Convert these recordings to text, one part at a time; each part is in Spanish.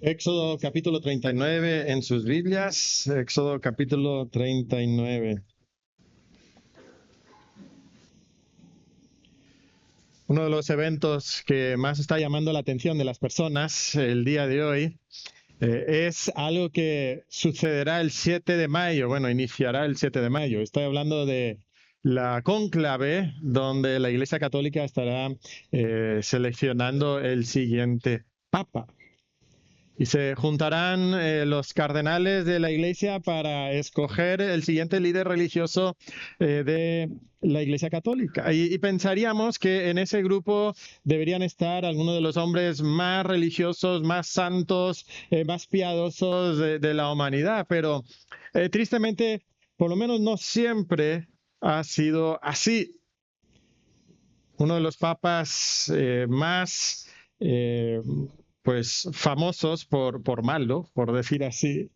Éxodo capítulo 39 en sus Biblias, Éxodo capítulo 39. Uno de los eventos que más está llamando la atención de las personas el día de hoy es algo que sucederá el 7 de mayo, bueno, iniciará el 7 de mayo. Estoy hablando de la cónclave donde la Iglesia Católica estará seleccionando el siguiente papa. Y se juntarán los cardenales de la iglesia para escoger el siguiente líder religioso de la iglesia católica. Y pensaríamos que en ese grupo deberían estar algunos de los hombres más religiosos, más santos, más piadosos de la humanidad. Pero tristemente, por lo menos no siempre ha sido así. Uno de los papas más pues famosos por malo, por decir así,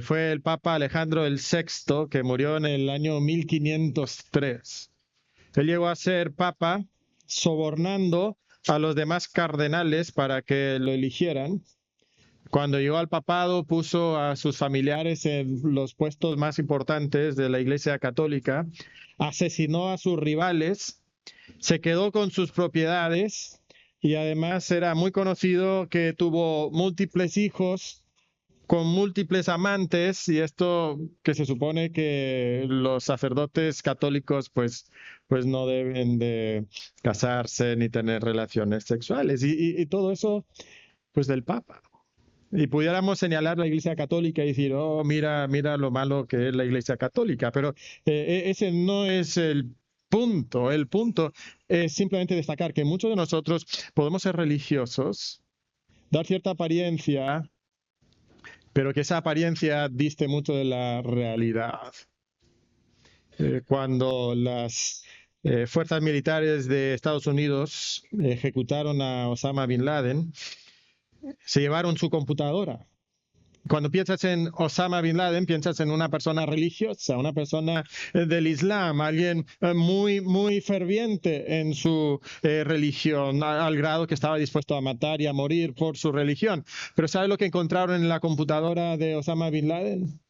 fue el Papa Alejandro VI, que murió en el año 1503. Él llegó a ser papa sobornando a los demás cardenales para que lo eligieran. Cuando llegó al papado, puso a sus familiares en los puestos más importantes de la Iglesia Católica, asesinó a sus rivales, se quedó con sus propiedades y además era muy conocido que tuvo múltiples hijos con múltiples amantes, y esto que se supone que los sacerdotes católicos pues no deben de casarse ni tener relaciones sexuales y todo eso pues del Papa. Y pudiéramos señalar la Iglesia Católica y decir, oh, mira lo malo que es la Iglesia Católica, pero ese no es el punto. El punto es simplemente destacar que muchos de nosotros podemos ser religiosos, dar cierta apariencia, pero que esa apariencia diste mucho de la realidad. Cuando las fuerzas militares de Estados Unidos ejecutaron a Osama Bin Laden, se llevaron su computadora. Cuando piensas en Osama Bin Laden, piensas en una persona religiosa, una persona del Islam, alguien muy ferviente en su religión, al grado que estaba dispuesto a matar y a morir por su religión. Pero ¿sabes lo que encontraron en la computadora de Osama Bin Laden?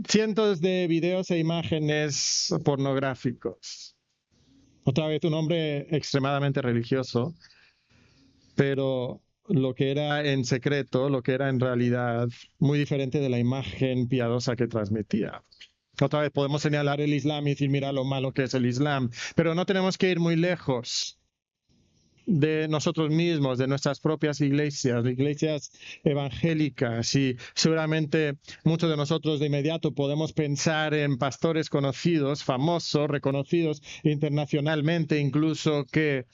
Cientos de videos e imágenes pornográficos. Otra vez un hombre extremadamente religioso, pero lo que era en secreto, lo que era en realidad, muy diferente de la imagen piadosa que transmitía. Otra vez podemos señalar el Islam y decir, mira lo malo que es el Islam, pero no tenemos que ir muy lejos de nosotros mismos, de nuestras propias iglesias evangélicas, y seguramente muchos de nosotros de inmediato podemos pensar en pastores conocidos, famosos, reconocidos internacionalmente, incluso que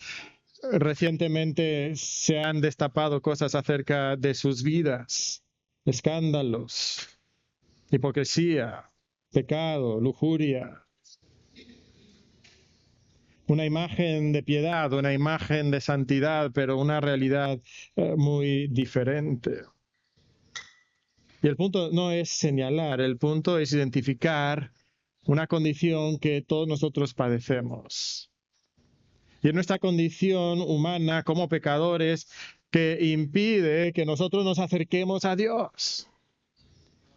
recientemente se han destapado cosas acerca de sus vidas, escándalos, hipocresía, pecado, lujuria. Una imagen de piedad, una imagen de santidad, pero una realidad muy diferente. Y el punto no es señalar, el punto es identificar una condición que todos nosotros padecemos. Y es nuestra condición humana como pecadores que impide que nosotros nos acerquemos a Dios.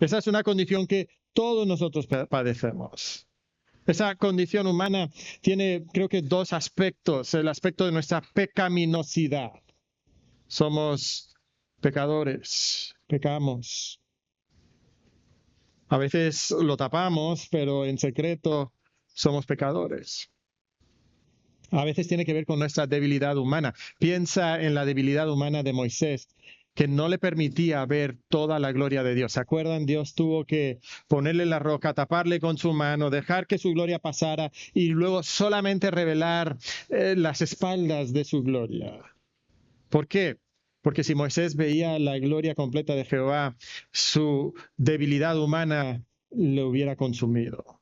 Esa es una condición que todos nosotros padecemos. Esa condición humana tiene, creo que, dos aspectos. El aspecto de nuestra pecaminosidad. Somos pecadores, pecamos. A veces lo tapamos, pero en secreto somos pecadores. A veces tiene que ver con nuestra debilidad humana. Piensa en la debilidad humana de Moisés, que no le permitía ver toda la gloria de Dios. ¿Se acuerdan? Dios tuvo que ponerle la roca, taparle con su mano, dejar que su gloria pasara y luego solamente revelar las espaldas de su gloria. ¿Por qué? Porque si Moisés veía la gloria completa de Jehová, su debilidad humana lo hubiera consumido.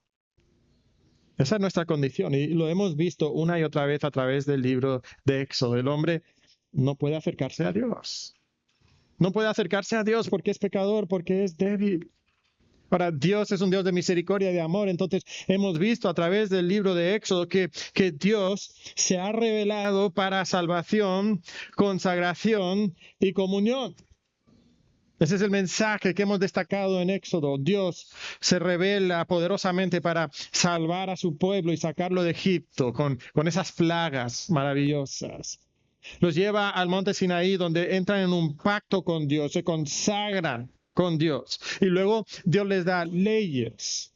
Esa es nuestra condición y lo hemos visto una y otra vez a través del libro de Éxodo. El hombre no puede acercarse a Dios. No puede acercarse a Dios porque es pecador, porque es débil. Ahora, Dios es un Dios de misericordia y de amor. Entonces, hemos visto a través del libro de Éxodo que Dios se ha revelado para salvación, consagración y comunión. Ese es el mensaje que hemos destacado en Éxodo. Dios se revela poderosamente para salvar a su pueblo y sacarlo de Egipto con esas plagas maravillosas. Los lleva al monte Sinaí, donde entran en un pacto con Dios, se consagran con Dios. Y luego Dios les da leyes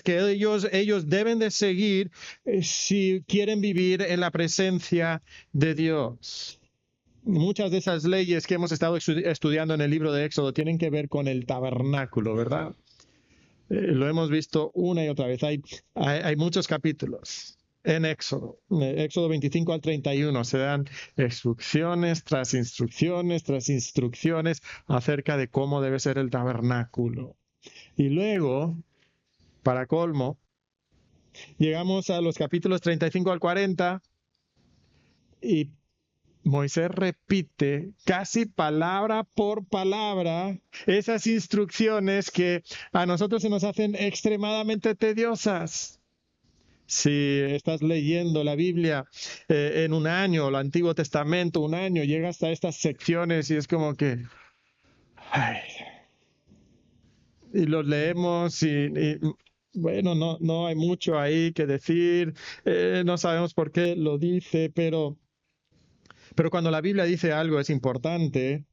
que ellos deben de seguir si quieren vivir en la presencia de Dios. Muchas de esas leyes que hemos estado estudiando en el libro de Éxodo tienen que ver con el tabernáculo, ¿verdad? Lo hemos visto una y otra vez. Hay muchos capítulos en Éxodo. Éxodo 25 al 31 se dan instrucciones tras instrucciones tras instrucciones acerca de cómo debe ser el tabernáculo. Y luego, para colmo, llegamos a los capítulos 35 al 40 y Moisés repite casi palabra por palabra esas instrucciones que a nosotros se nos hacen extremadamente tediosas. Si estás leyendo la Biblia en un año, el Antiguo Testamento, un año, llegas a estas secciones y es como que... y los leemos y bueno, no hay mucho ahí que decir, no sabemos por qué lo dice, pero cuando la Biblia dice algo es importante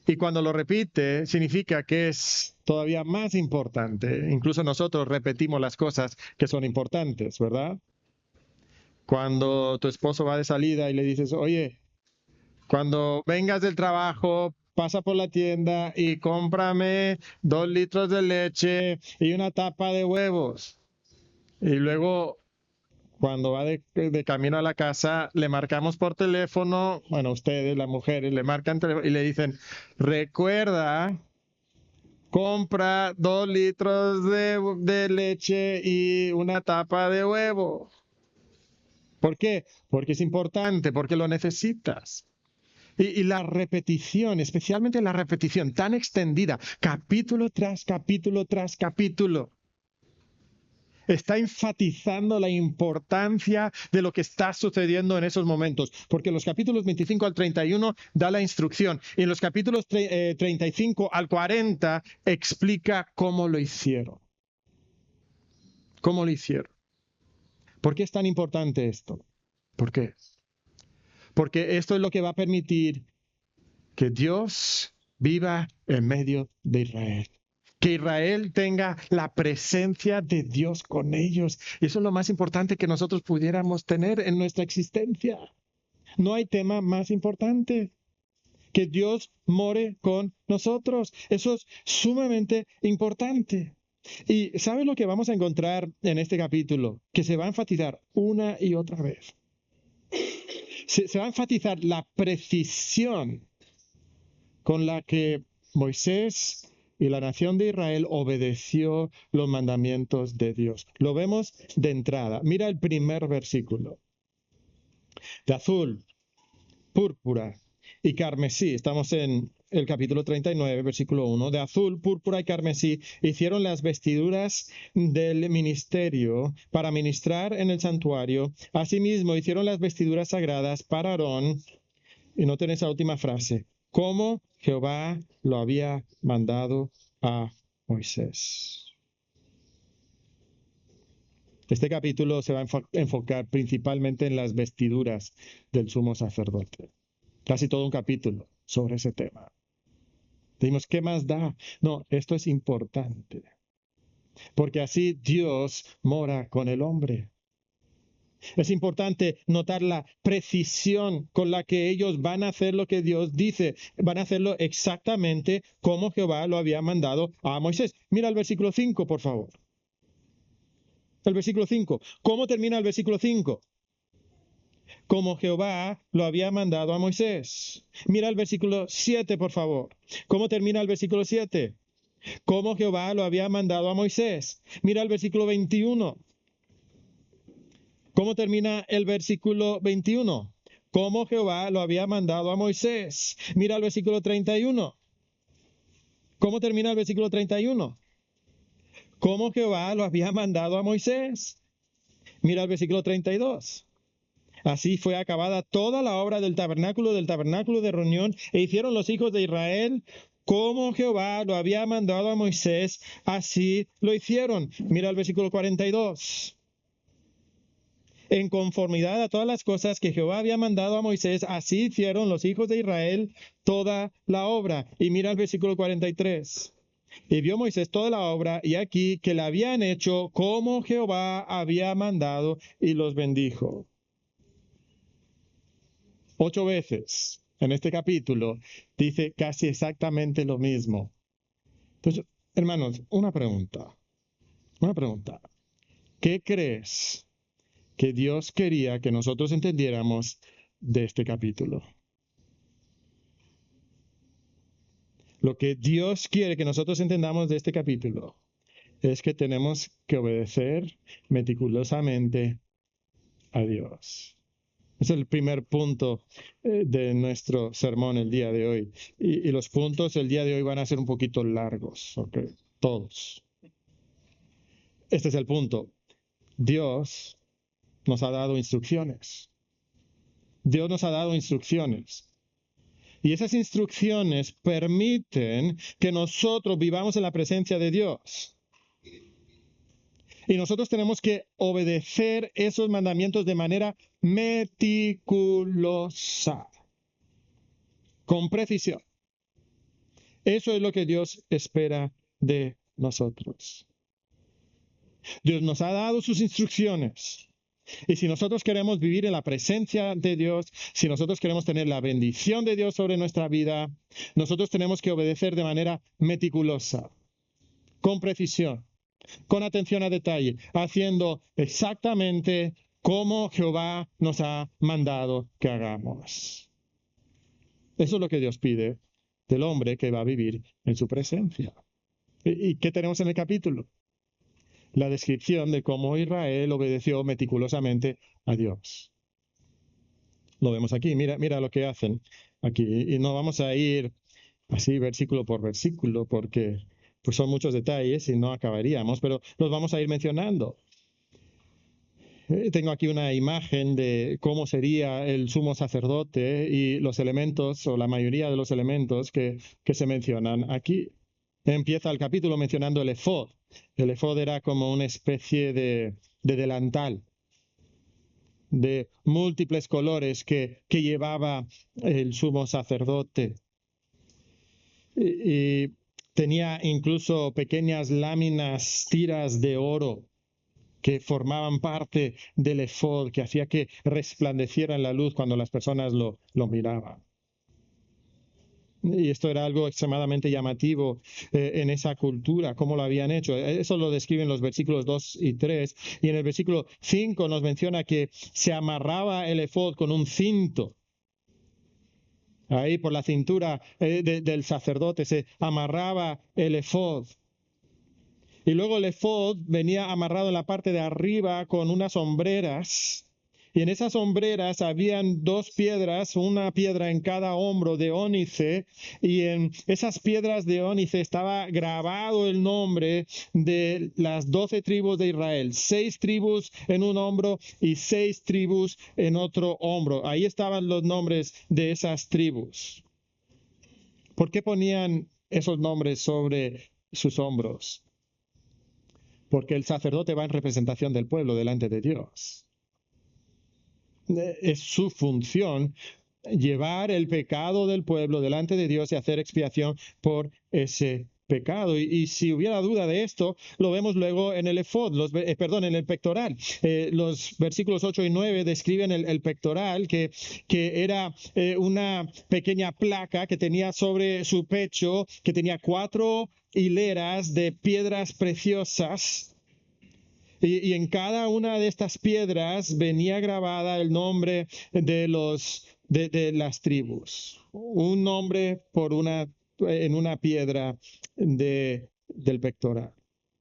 y cuando lo repite significa que es todavía más importante. Incluso nosotros repetimos las cosas que son importantes, ¿verdad? Cuando tu esposo va de salida y le dices, oye, cuando vengas del trabajo, pasa por la tienda y cómprame 2 litros de leche y una tapa de huevos. Y luego cuando va de camino a la casa, le marcamos por teléfono, bueno, ustedes, las mujeres, le marcan y le dicen, recuerda, compra 2 litros de leche y una tapa de huevo. ¿Por qué? Porque es importante, porque lo necesitas. Y la repetición, especialmente la repetición tan extendida, capítulo tras capítulo tras capítulo, está enfatizando la importancia de lo que está sucediendo en esos momentos, porque en los capítulos 25 al 31 da la instrucción y en los capítulos 35 al 40 explica cómo lo hicieron. ¿Cómo lo hicieron? ¿Por qué es tan importante esto? ¿Por qué? Porque esto es lo que va a permitir que Dios viva en medio de Israel. Que Israel tenga la presencia de Dios con ellos. Y eso es lo más importante que nosotros pudiéramos tener en nuestra existencia. No hay tema más importante. Que Dios more con nosotros. Eso es sumamente importante. Y ¿sabe lo que vamos a encontrar en este capítulo? Que se va a enfatizar una y otra vez. Se va a enfatizar la precisión con la que Moisés y la nación de Israel obedeció los mandamientos de Dios. Lo vemos de entrada. Mira el primer versículo. De azul, púrpura y carmesí. Estamos en el capítulo 39, versículo 1. De azul, púrpura y carmesí hicieron las vestiduras del ministerio para ministrar en el santuario. Asimismo, hicieron las vestiduras sagradas para Aarón. Y noten esa última frase. Como Jehová lo había mandado a Moisés. Este capítulo se va a enfocar principalmente en las vestiduras del sumo sacerdote. Casi todo un capítulo sobre ese tema. Dijimos, ¿qué más da? No, esto es importante. Porque así Dios mora con el hombre. Es importante notar la precisión con la que ellos van a hacer lo que Dios dice. Van a hacerlo exactamente como Jehová lo había mandado a Moisés. Mira el versículo 5, por favor. El versículo 5. ¿Cómo termina el versículo 5? Como Jehová lo había mandado a Moisés. Mira el versículo 7, por favor. ¿Cómo termina el versículo 7? Como Jehová lo había mandado a Moisés. Mira el versículo 21. ¿Cómo termina el versículo 21? Como Jehová lo había mandado a Moisés. Mira el versículo 31. ¿Cómo termina el versículo 31? como Jehová lo había mandado a Moisés. Mira el versículo 32. Así fue acabada toda la obra del tabernáculo de reunión, e hicieron los hijos de Israel como Jehová lo había mandado a Moisés, así lo hicieron. Mira el versículo 42. En conformidad a todas las cosas que Jehová había mandado a Moisés, así hicieron los hijos de Israel toda la obra. Y mira el versículo 43. Y vio Moisés toda la obra, y aquí que la habían hecho como Jehová había mandado, y los bendijo. 8 veces en este capítulo dice casi exactamente lo mismo. Entonces, hermanos, una pregunta. ¿Qué crees que Dios quería que nosotros entendiéramos de este capítulo? Lo que Dios quiere que nosotros entendamos de este capítulo es que tenemos que obedecer meticulosamente a Dios. Es el primer punto de nuestro sermón el día de hoy. Y los puntos el día de hoy van a ser un poquito largos, ¿ok? Todos. Este es el punto. Dios nos ha dado instrucciones. Dios nos ha dado instrucciones. Y esas instrucciones permiten que nosotros vivamos en la presencia de Dios. Y nosotros tenemos que obedecer esos mandamientos de manera meticulosa, con precisión. Eso es lo que Dios espera de nosotros. Dios nos ha dado sus instrucciones. Y si nosotros queremos vivir en la presencia de Dios, si nosotros queremos tener la bendición de Dios sobre nuestra vida, nosotros tenemos que obedecer de manera meticulosa, con precisión, con atención a detalle, haciendo exactamente como Jehová nos ha mandado que hagamos. Eso es lo que Dios pide del hombre que va a vivir en su presencia. ¿Y qué tenemos en el capítulo? La descripción de cómo Israel obedeció meticulosamente a Dios. Lo vemos aquí, mira lo que hacen aquí. Y no vamos a ir así versículo por versículo porque pues son muchos detalles y no acabaríamos, pero los vamos a ir mencionando. Tengo aquí una imagen de cómo sería el sumo sacerdote y los elementos o la mayoría de los elementos que se mencionan aquí. Empieza el capítulo mencionando el efod. El efod era como una especie de delantal de múltiples colores que llevaba el sumo sacerdote. Y tenía incluso pequeñas láminas, tiras de oro que formaban parte del efod, que hacía que resplandeciera en la luz cuando las personas lo miraban. Y esto era algo extremadamente llamativo en esa cultura, cómo lo habían hecho. Eso lo describen los versículos 2 y 3. Y en el versículo 5 nos menciona que se amarraba el efod con un cinto. Ahí por la cintura del sacerdote se amarraba el efod. Y luego el efod venía amarrado en la parte de arriba con unas hombreras. Y en esas hombreras habían 2 piedras, una piedra en cada hombro de ónice. Y en esas piedras de ónice estaba grabado el nombre de las 12 tribus de Israel. 6 tribus en un hombro y 6 tribus en otro hombro. Ahí estaban los nombres de esas tribus. ¿Por qué ponían esos nombres sobre sus hombros? Porque el sacerdote va en representación del pueblo delante de Dios. Es su función llevar el pecado del pueblo delante de Dios y hacer expiación por ese pecado. Y si hubiera duda de esto, lo vemos luego en el efod, en el pectoral. Los versículos 8 y 9 describen el pectoral, que era una pequeña placa que tenía sobre su pecho, que tenía 4 hileras de piedras preciosas. Y en cada una de estas piedras venía grabada el nombre de las tribus. Un nombre en una piedra del pectoral.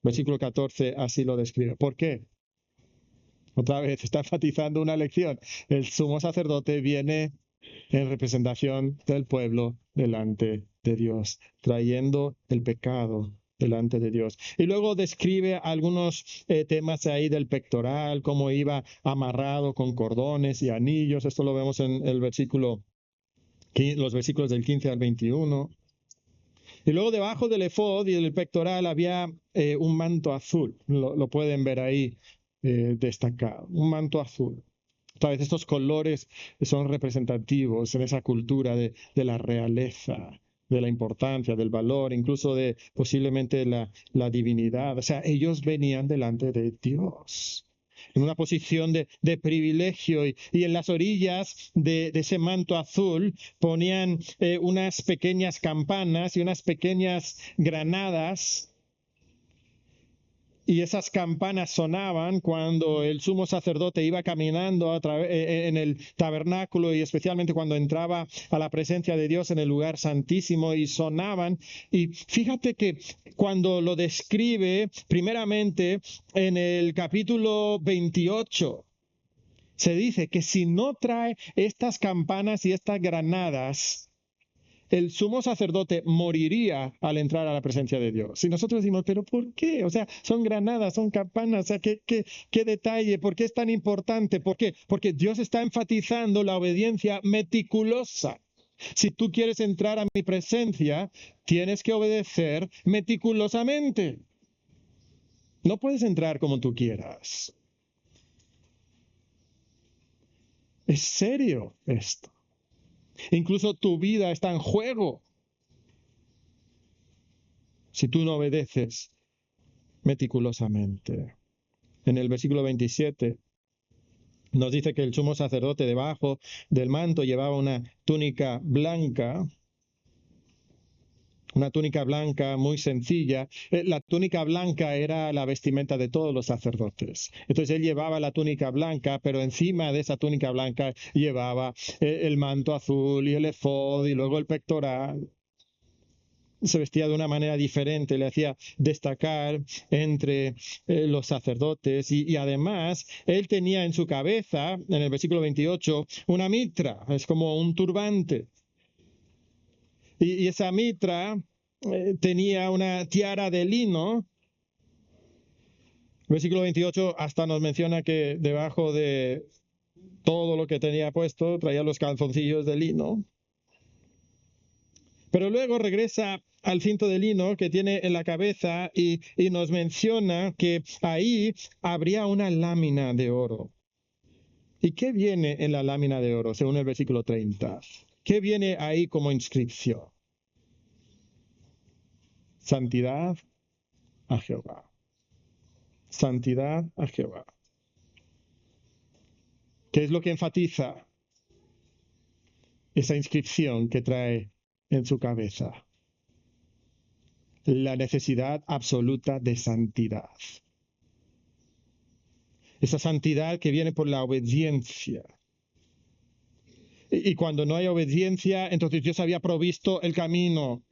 Versículo 14 así lo describe. ¿Por qué? Otra vez está enfatizando una lección. El sumo sacerdote viene en representación del pueblo delante de Dios, trayendo el pecado delante de Dios. Y luego describe algunos temas ahí del pectoral, cómo iba amarrado con cordones y anillos. Esto lo vemos en el los versículos del 15 al 21. Y luego debajo del efod y del pectoral había un manto azul. Lo pueden ver ahí destacado. Un manto azul. Otra vez, estos colores son representativos en esa cultura de la realeza, de la importancia, del valor, incluso de posiblemente la divinidad. O sea, ellos venían delante de Dios en una posición de privilegio y en las orillas de ese manto azul ponían unas pequeñas campanas y unas pequeñas granadas. Y esas campanas sonaban cuando el sumo sacerdote iba caminando en el tabernáculo y especialmente cuando entraba a la presencia de Dios en el lugar santísimo y sonaban. Y fíjate que cuando lo describe primeramente en el capítulo 28, se dice que si no trae estas campanas y estas granadas, el sumo sacerdote moriría al entrar a la presencia de Dios. Y nosotros decimos, ¿pero por qué? O sea, son granadas, son campanas, o sea, ¿qué detalle? ¿Por qué es tan importante? ¿Por qué? Porque Dios está enfatizando la obediencia meticulosa. Si tú quieres entrar a mi presencia, tienes que obedecer meticulosamente. No puedes entrar como tú quieras. Es serio esto. Incluso tu vida está en juego si tú no obedeces meticulosamente. En el versículo 27 nos dice que el sumo sacerdote debajo del manto llevaba una túnica blanca muy sencilla. La túnica blanca era la vestimenta de todos los sacerdotes. Entonces él llevaba la túnica blanca, pero encima de esa túnica blanca llevaba el manto azul y el efod y luego el pectoral. Se vestía de una manera diferente, le hacía destacar entre los sacerdotes y además él tenía en su cabeza, en el versículo 28, una mitra, es como un turbante. Y esa mitra tenía una tiara de lino. El versículo 28 hasta nos menciona que debajo de todo lo que tenía puesto traía los calzoncillos de lino. Pero luego regresa al cinto de lino que tiene en la cabeza y nos menciona que ahí habría una lámina de oro. ¿Y qué viene en la lámina de oro, según el versículo 30? ¿Qué viene ahí como inscripción? Santidad a Jehová. Santidad a Jehová. ¿Qué es lo que enfatiza esa inscripción que trae en su cabeza? La necesidad absoluta de santidad. Esa santidad que viene por la obediencia. Y cuando no hay obediencia, entonces Dios había provisto el camino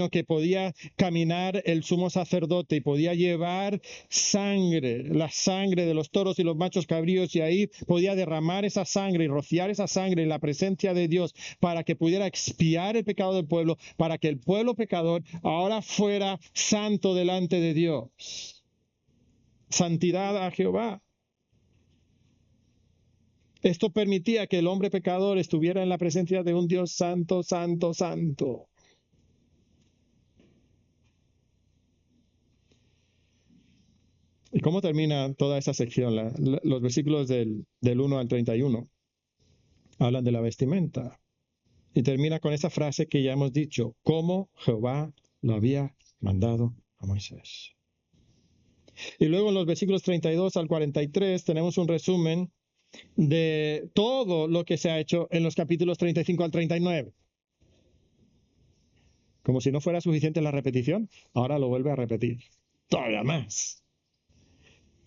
que podía caminar el sumo sacerdote y podía llevar sangre, la sangre de los toros y los machos cabríos, y ahí podía derramar esa sangre y rociar esa sangre en la presencia de Dios para que pudiera expiar el pecado del pueblo, para que el pueblo pecador ahora fuera santo delante de Dios. Santidad a Jehová. Esto permitía que el hombre pecador estuviera en la presencia de un Dios santo, santo, santo. ¿Y cómo termina toda esa sección? Los versículos del 1 al 31 hablan de la vestimenta. Y termina con esa frase que ya hemos dicho, como Jehová lo había mandado a Moisés. Y luego en los versículos 32 al 43 tenemos un resumen de todo lo que se ha hecho en los capítulos 35 al 39. Como si no fuera suficiente la repetición, ahora lo vuelve a repetir. Todavía más.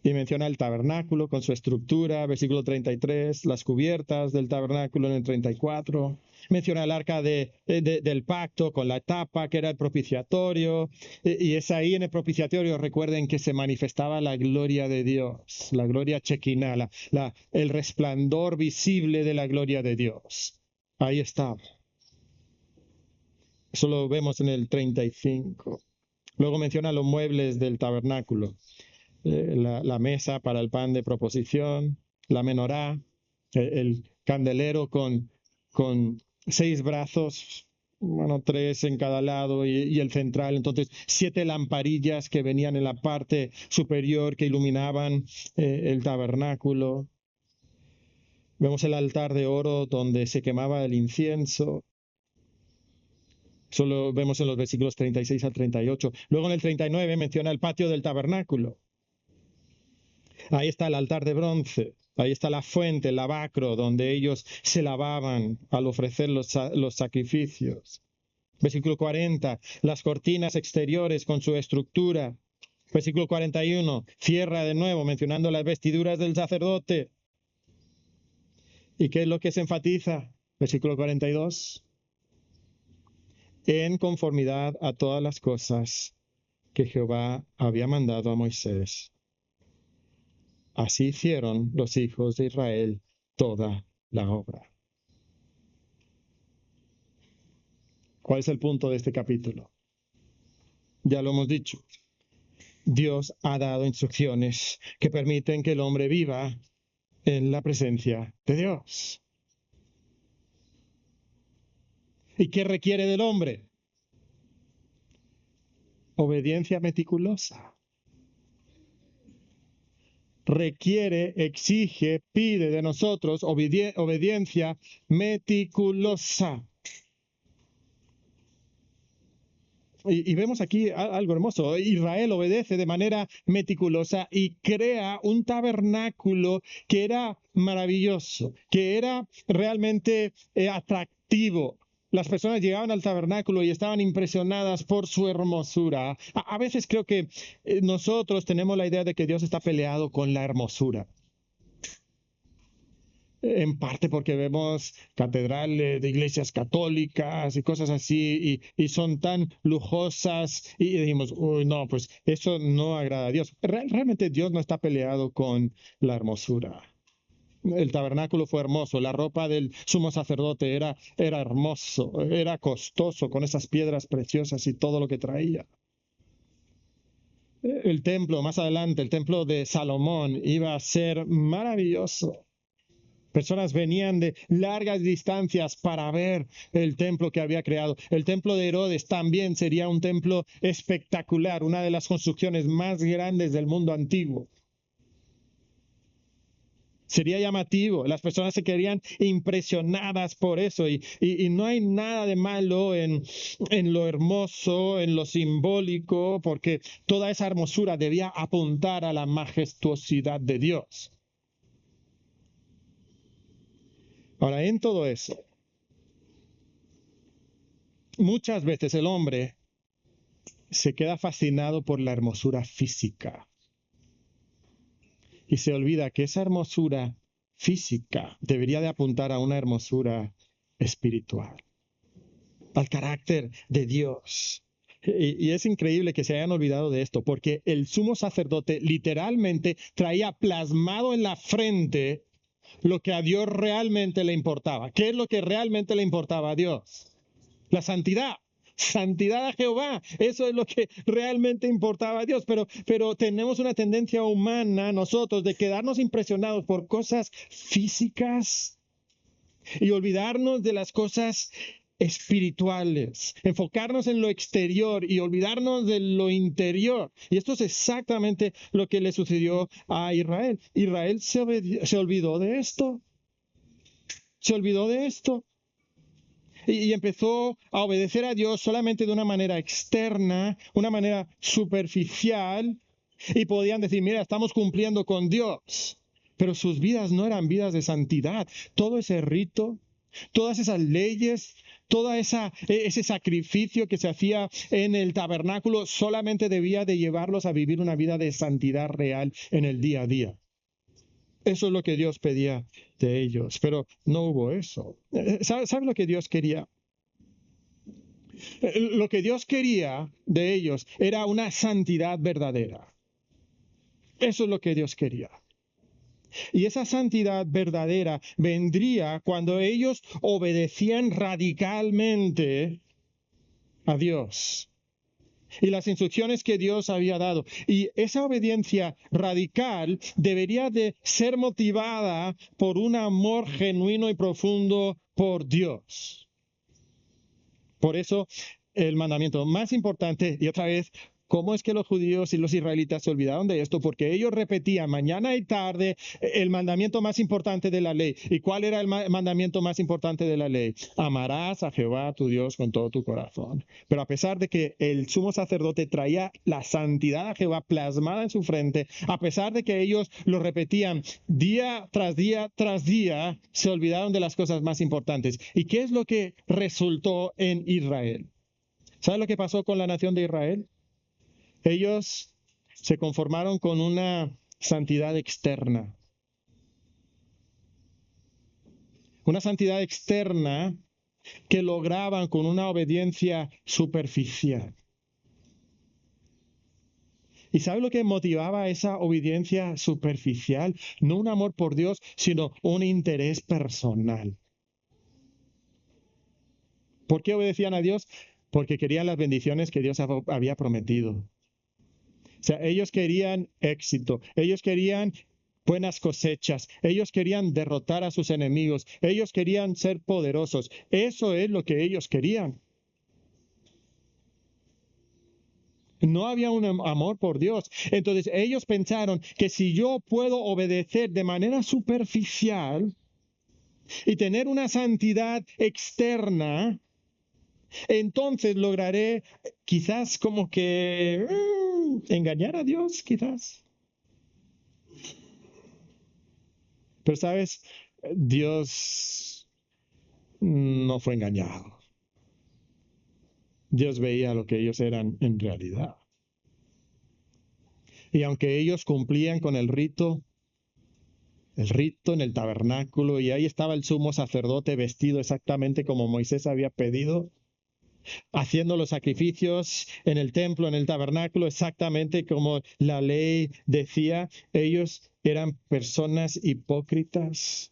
Y menciona el tabernáculo con su estructura, versículo 33, las cubiertas del tabernáculo en el 34. Menciona el arca del pacto con la tapa, que era el propiciatorio. Y es ahí en el propiciatorio, recuerden que se manifestaba la gloria de Dios, la gloria chequina, el resplandor visible de la gloria de Dios. Ahí está. Eso lo vemos en el 35. Luego menciona los muebles del tabernáculo, la mesa para el pan de proposición, la menorá, el candelero con 6 brazos, bueno, 3 en cada lado y el central. Entonces, 7 lamparillas que venían en la parte superior que iluminaban el tabernáculo. Vemos el altar de oro donde se quemaba el incienso. Eso lo vemos en los versículos 36 al 38. Luego en el 39 menciona el patio del tabernáculo. Ahí está el altar de bronce. Ahí está la fuente, el lavacro, donde ellos se lavaban al ofrecer los sacrificios. Versículo 40, las cortinas exteriores con su estructura. Versículo 41, cierra de nuevo mencionando las vestiduras del sacerdote. ¿Y qué es lo que se enfatiza? Versículo 42, en conformidad a todas las cosas que Jehová había mandado a Moisés. Así hicieron los hijos de Israel toda la obra. ¿Cuál es el punto de este capítulo? Ya lo hemos dicho. Dios ha dado instrucciones que permiten que el hombre viva en la presencia de Dios. ¿Y qué requiere del hombre? Obediencia meticulosa. Requiere, exige, pide de nosotros obediencia meticulosa. Y vemos aquí algo hermoso. Israel obedece de manera meticulosa y crea un tabernáculo que era maravilloso, que era realmente atractivo. Las personas llegaban al tabernáculo y estaban impresionadas por su hermosura. A veces creo que nosotros tenemos la idea de que Dios está peleado con la hermosura. En parte porque vemos catedrales de iglesias católicas y cosas así, y son tan lujosas, y decimos, uy, no, pues eso no agrada a Dios. Realmente Dios no está peleado con la hermosura. El tabernáculo fue hermoso, la ropa del sumo sacerdote era hermoso, era costoso, con esas piedras preciosas y todo lo que traía. El templo, más adelante, el templo de Salomón iba a ser maravilloso. Personas venían de largas distancias para ver el templo que había creado. El templo de Herodes también sería un templo espectacular, una de las construcciones más grandes del mundo antiguo. Sería llamativo, las personas se quedarían impresionadas por eso y no hay nada de malo en lo hermoso, en lo simbólico, porque toda esa hermosura debía apuntar a la majestuosidad de Dios. Ahora, en todo eso, muchas veces el hombre se queda fascinado por la hermosura física y se olvida que esa hermosura física debería de apuntar a una hermosura espiritual, al carácter de Dios. Y es increíble que se hayan olvidado de esto, porque el sumo sacerdote literalmente traía plasmado en la frente lo que a Dios realmente le importaba. ¿Qué es lo que realmente le importaba a Dios? La santidad. Santidad a Jehová. Eso es lo que realmente importaba a Dios. Pero tenemos una tendencia humana nosotros de quedarnos impresionados por cosas físicas y olvidarnos de las cosas espirituales, enfocarnos en lo exterior y olvidarnos de lo interior. Y esto es exactamente lo que le sucedió a Israel. Israel se olvidó de esto. Se olvidó de esto. Y empezó a obedecer a Dios solamente de una manera externa, una manera superficial. Y podían decir, mira, estamos cumpliendo con Dios. Pero sus vidas no eran vidas de santidad. Todo ese rito, todas esas leyes, todo ese sacrificio que se hacía en el tabernáculo solamente debía de llevarlos a vivir una vida de santidad real en el día a día. Eso es lo que Dios pedía de ellos, pero no hubo eso. ¿Sabe lo que Dios quería? Lo que Dios quería de ellos era una santidad verdadera. Eso es lo que Dios quería. Y esa santidad verdadera vendría cuando ellos obedecían radicalmente a Dios. y las instrucciones que Dios había dado. Y esa obediencia radical debería de ser motivada por un amor genuino y profundo por Dios. Por eso, el mandamiento más importante, y otra vez, ¿cómo es que los judíos y los israelitas se olvidaron de esto? Porque ellos repetían mañana y tarde el mandamiento más importante de la ley. ¿Y cuál era el mandamiento más importante de la ley? Amarás a Jehová tu Dios con todo tu corazón. Pero a pesar de que el sumo sacerdote traía la santidad a Jehová plasmada en su frente, a pesar de que ellos lo repetían día tras día tras día, se olvidaron de las cosas más importantes. ¿Y qué es lo que resultó en Israel? ¿Sabe lo que pasó con la nación de Israel? Ellos se conformaron con una santidad externa. Una santidad externa que lograban con una obediencia superficial. ¿Y sabe lo que motivaba esa obediencia superficial? No un amor por Dios, sino un interés personal. ¿Por qué obedecían a Dios? Porque querían las bendiciones que Dios había prometido. O sea, ellos querían éxito, ellos querían buenas cosechas, ellos querían derrotar a sus enemigos, ellos querían ser poderosos. Eso es lo que ellos querían. No había un amor por Dios. Entonces ellos pensaron que si yo puedo obedecer de manera superficial y tener una santidad externa, entonces lograré quizás como que engañar a Dios, quizás. Pero sabes, Dios no fue engañado. Dios veía lo que ellos eran en realidad. Y aunque ellos cumplían con el rito en el tabernáculo, y ahí estaba el sumo sacerdote vestido exactamente como Moisés había pedido, haciendo los sacrificios en el templo, en el tabernáculo, exactamente como la ley decía, ellos eran personas hipócritas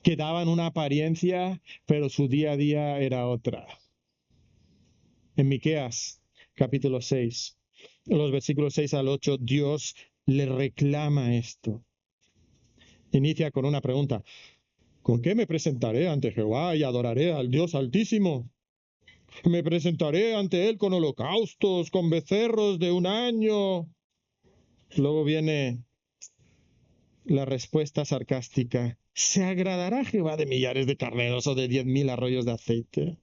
que daban una apariencia, pero su día a día era otra. En Miqueas, capítulo 6, los versículos 6 al 8, Dios le reclama esto. Inicia con una pregunta: ¿con qué me presentaré ante Jehová y adoraré al Dios Altísimo? Me presentaré ante Él con holocaustos, con becerros de un año. Luego viene la respuesta sarcástica: ¿se agradará Jehová de millares de carneros o de 10,000 arroyos de aceite?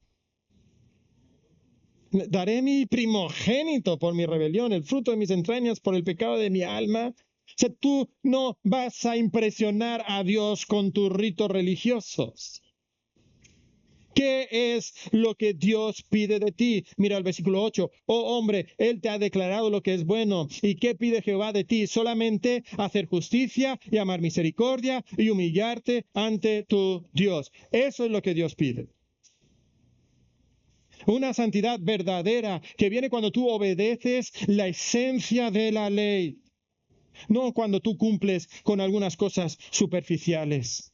Daré mi primogénito por mi rebelión, el fruto de mis entrañas por el pecado de mi alma. O sea, tú no vas a impresionar a Dios con tus ritos religiosos. ¿Qué es lo que Dios pide de ti? Mira el versículo 8. Oh hombre, Él te ha declarado lo que es bueno. ¿Y qué pide Jehová de ti? Solamente hacer justicia y amar misericordia y humillarte ante tu Dios. Eso es lo que Dios pide. Una santidad verdadera que viene cuando tú obedeces la esencia de la ley. No cuando tú cumples con algunas cosas superficiales.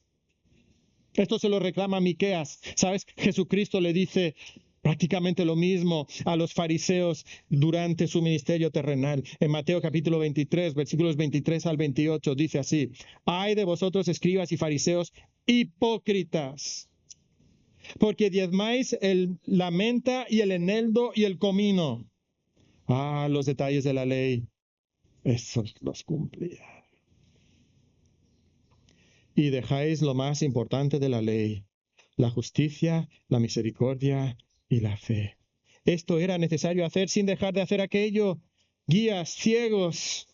Esto se lo reclama Miqueas. ¿Sabes? Jesucristo le dice prácticamente lo mismo a los fariseos durante su ministerio terrenal. En Mateo capítulo 23, versículos 23 al 28, dice así: Ay de vosotros, escribas y fariseos hipócritas, porque diezmáis la menta y el eneldo y el comino. Los detalles de la ley, esos los cumplía. Y dejáis lo más importante de la ley: la justicia, la misericordia y la fe. Esto era necesario hacer sin dejar de hacer aquello. Guías ciegos,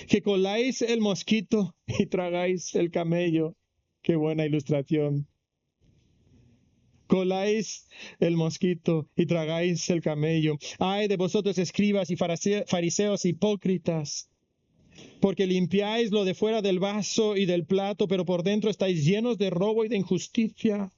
que coláis el mosquito y tragáis el camello. Qué buena ilustración. Coláis el mosquito y tragáis el camello. Ay de vosotros, escribas y fariseos hipócritas, porque limpiáis lo de fuera del vaso y del plato, pero por dentro estáis llenos de robo y de injusticia.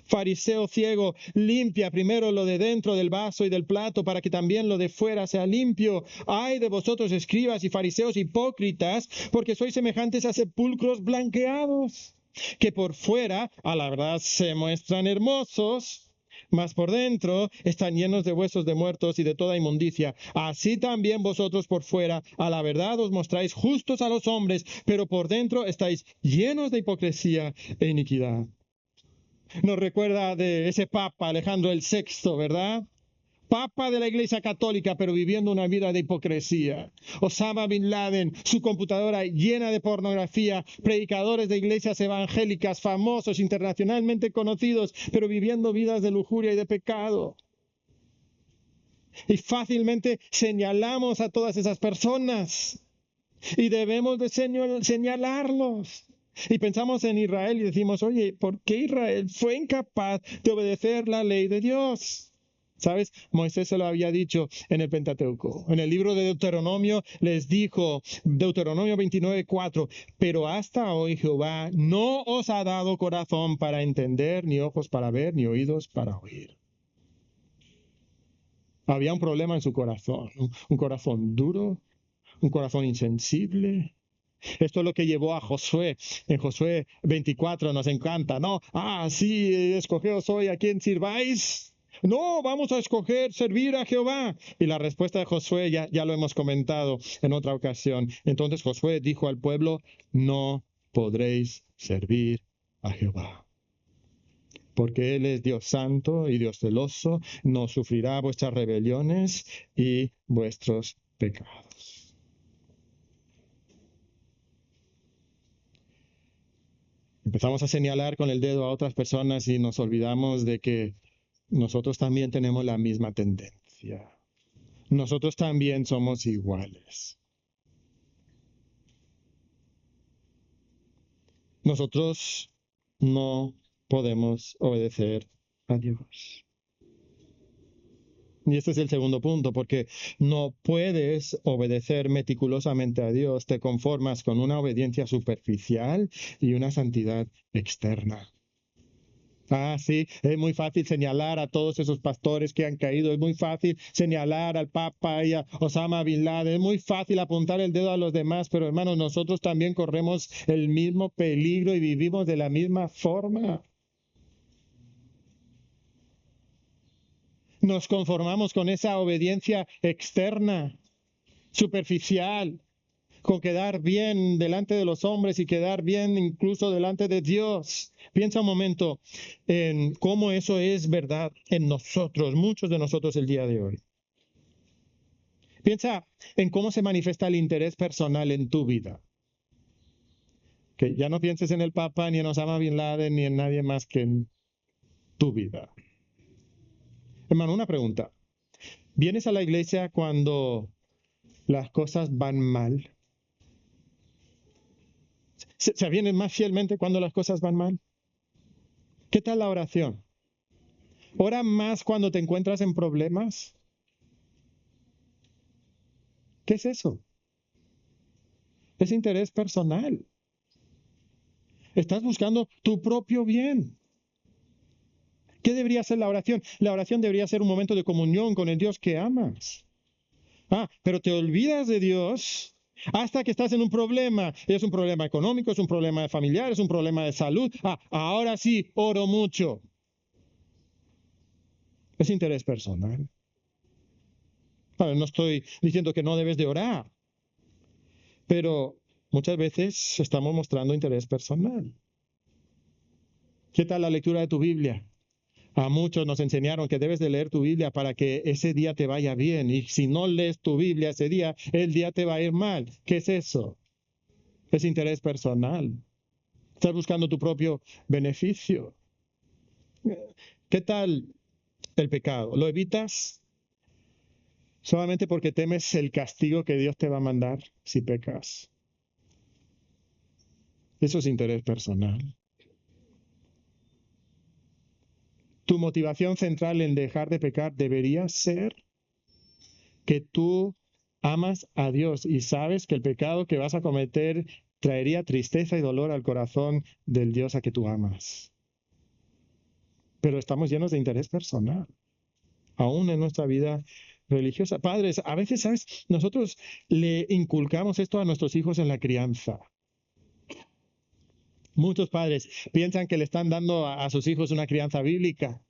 Fariseo ciego, limpia primero lo de dentro del vaso y del plato, para que también lo de fuera sea limpio. Ay de vosotros, escribas y fariseos hipócritas, porque sois semejantes a sepulcros blanqueados, que por fuera a la verdad se muestran hermosos, mas por dentro están llenos de huesos de muertos y de toda inmundicia. Así también vosotros por fuera, a la verdad os mostráis justos a los hombres, pero por dentro estáis llenos de hipocresía e iniquidad. Nos recuerda de ese Papa Alejandro el VI, ¿verdad? Papa de la Iglesia Católica, pero viviendo una vida de hipocresía. Osama Bin Laden, su computadora llena de pornografía, predicadores de iglesias evangélicas famosos, internacionalmente conocidos, pero viviendo vidas de lujuria y de pecado. Y fácilmente señalamos a todas esas personas y debemos de señalarlos. Y pensamos en Israel y decimos, oye, ¿por qué Israel fue incapaz de obedecer la ley de Dios? ¿Sabes? Moisés se lo había dicho en el Pentateuco. En el libro de Deuteronomio les dijo, Deuteronomio 29:4, pero hasta hoy Jehová no os ha dado corazón para entender, ni ojos para ver, ni oídos para oír. Había un problema en su corazón, un corazón duro, un corazón insensible. Esto es lo que llevó a Josué. En Josué 24 nos encanta, ¿no? Sí, escogeos hoy a quién sirváis. No, vamos a escoger servir a Jehová. Y la respuesta de Josué ya lo hemos comentado en otra ocasión. Entonces Josué dijo al pueblo, no podréis servir a Jehová. Porque Él es Dios santo y Dios celoso, no sufrirá vuestras rebeliones y vuestros pecados. Empezamos a señalar con el dedo a otras personas y nos olvidamos de que nosotros también tenemos la misma tendencia. Nosotros también somos iguales. Nosotros no podemos obedecer a Dios. Y este es el segundo punto, porque no puedes obedecer meticulosamente a Dios, te conformas con una obediencia superficial y una santidad externa. Sí, es muy fácil señalar a todos esos pastores que han caído, es muy fácil señalar al Papa y a Osama Bin Laden, es muy fácil apuntar el dedo a los demás, pero hermanos, nosotros también corremos el mismo peligro y vivimos de la misma forma. Nos conformamos con esa obediencia externa, superficial, con quedar bien delante de los hombres y quedar bien incluso delante de Dios. Piensa un momento en cómo eso es verdad en nosotros, muchos de nosotros el día de hoy. Piensa en cómo se manifiesta el interés personal en tu vida. Que ya no pienses en el Papa, ni en Osama Bin Laden, ni en nadie más que en tu vida. Hermano, una pregunta. ¿Vienes a la iglesia cuando las cosas van mal? ¿Se vienes más fielmente cuando las cosas van mal? ¿Qué tal la oración? ¿Ora más cuando te encuentras en problemas? ¿Qué es eso? Es interés personal. Estás buscando tu propio bien. ¿Qué debería ser la oración? La oración debería ser un momento de comunión con el Dios que amas. Pero te olvidas de Dios hasta que estás en un problema. Es un problema económico, es un problema familiar, es un problema de salud. Ahora sí, oro mucho. Es interés personal. No estoy diciendo que no debes de orar, pero muchas veces estamos mostrando interés personal. ¿Qué tal la lectura de tu Biblia? A muchos nos enseñaron que debes de leer tu Biblia para que ese día te vaya bien. Y si no lees tu Biblia ese día, el día te va a ir mal. ¿Qué es eso? Es interés personal. Estás buscando tu propio beneficio. ¿Qué tal el pecado? ¿Lo evitas solamente porque temes el castigo que Dios te va a mandar si pecas? Eso es interés personal. Tu motivación central en dejar de pecar debería ser que tú amas a Dios y sabes que el pecado que vas a cometer traería tristeza y dolor al corazón del Dios a que tú amas. Pero estamos llenos de interés personal, aún en nuestra vida religiosa. Padres, a veces, ¿sabes? Nosotros le inculcamos esto a nuestros hijos en la crianza. Muchos padres piensan que le están dando a sus hijos una crianza bíblica.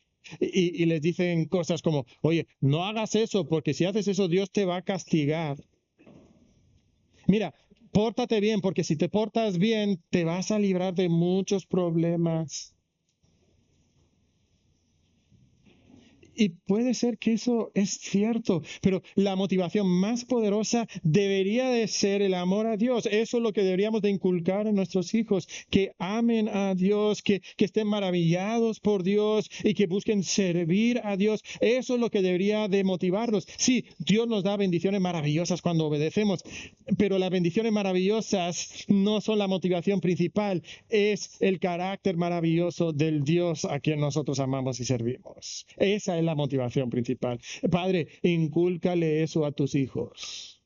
y les dicen cosas como, oye, no hagas eso porque si haces eso Dios te va a castigar. Mira, pórtate bien porque si te portas bien te vas a librar de muchos problemas. Y puede ser que eso es cierto, pero la motivación más poderosa debería de ser el amor a Dios. Eso es lo que deberíamos de inculcar en nuestros hijos, que amen a Dios, que estén maravillados por Dios y que busquen servir a Dios. Eso es lo que debería de motivarlos. Sí, Dios nos da bendiciones maravillosas cuando obedecemos, pero las bendiciones maravillosas no son la motivación principal, es el carácter maravilloso del Dios a quien nosotros amamos y servimos. Esa es la motivación principal. Padre, incúlcale eso a tus hijos.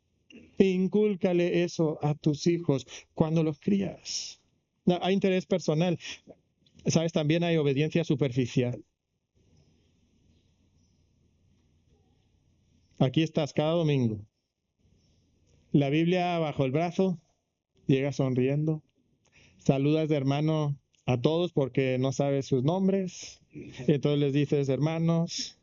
Incúlcale eso a tus hijos cuando los crías. Hay interés personal. ¿Sabes? También hay obediencia superficial. Aquí estás cada domingo. La Biblia bajo el brazo, llegas sonriendo. Saludas de hermano a todos porque no sabes sus nombres. Entonces les dices hermanos.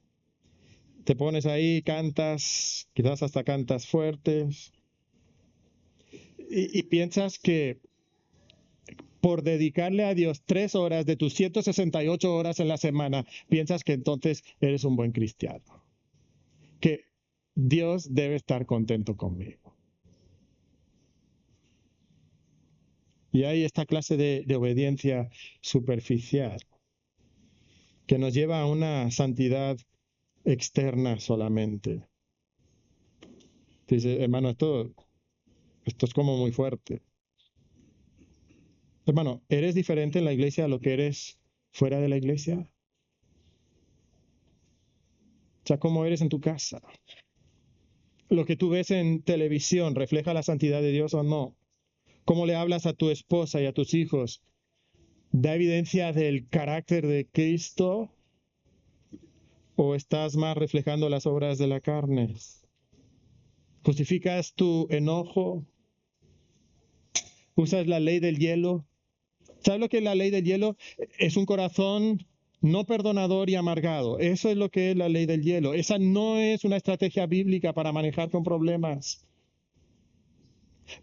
Te pones ahí, cantas, quizás hasta cantas fuertes. Y piensas que por dedicarle a Dios 3 horas de tus 168 horas en la semana, piensas que entonces eres un buen cristiano. Que Dios debe estar contento conmigo. Y hay esta clase de obediencia superficial que nos lleva a una santidad externa solamente. Dice, hermano, esto es como muy fuerte. Hermano, ¿eres diferente en la iglesia a lo que eres fuera de la iglesia? O sea, ¿cómo eres en tu casa? ¿Lo que tú ves en televisión refleja la santidad de Dios o no? ¿Cómo le hablas a tu esposa y a tus hijos? ¿Da evidencia del carácter de Cristo? ¿O estás más reflejando las obras de la carne? ¿Justificas tu enojo? ¿Usas la ley del hielo? ¿Sabes lo que es la ley del hielo? Es un corazón no perdonador y amargado. Eso es lo que es la ley del hielo. Esa no es una estrategia bíblica para manejar con problemas.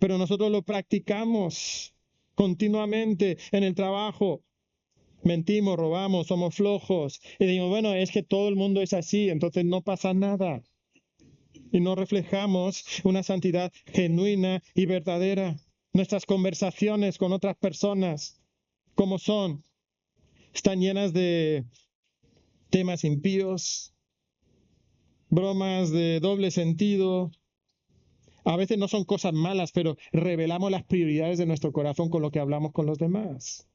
Pero nosotros lo practicamos continuamente en el trabajo. Mentimos, robamos, somos flojos. Y digo, bueno, es que todo el mundo es así, entonces no pasa nada. Y no reflejamos una santidad genuina y verdadera. Nuestras conversaciones con otras personas, ¿cómo son? Están llenas de temas impíos, bromas de doble sentido. A veces no son cosas malas, pero revelamos las prioridades de nuestro corazón con lo que hablamos con los demás.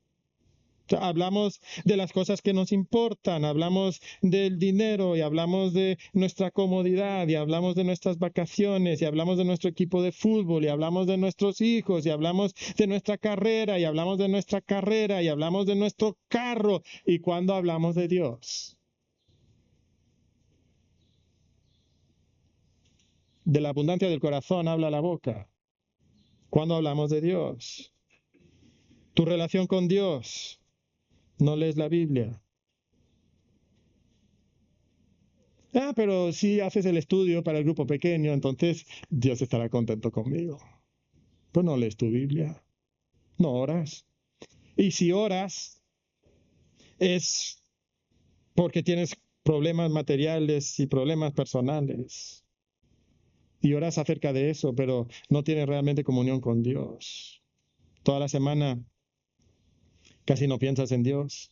O sea, hablamos de las cosas que nos importan, hablamos del dinero y hablamos de nuestra comodidad y hablamos de nuestras vacaciones y hablamos de nuestro equipo de fútbol y hablamos de nuestros hijos y hablamos de nuestra carrera y hablamos de nuestra carrera y hablamos de nuestro carro. ¿Y cuándo hablamos de Dios? De la abundancia del corazón habla la boca. ¿Cuándo hablamos de Dios? Tu relación con Dios. No lees la Biblia. Pero si haces el estudio para el grupo pequeño, entonces Dios estará contento conmigo. Pues no lees tu Biblia. No oras. Y si oras, es porque tienes problemas materiales y problemas personales. Y oras acerca de eso, pero no tienes realmente comunión con Dios. Toda la semana casi no piensas en Dios.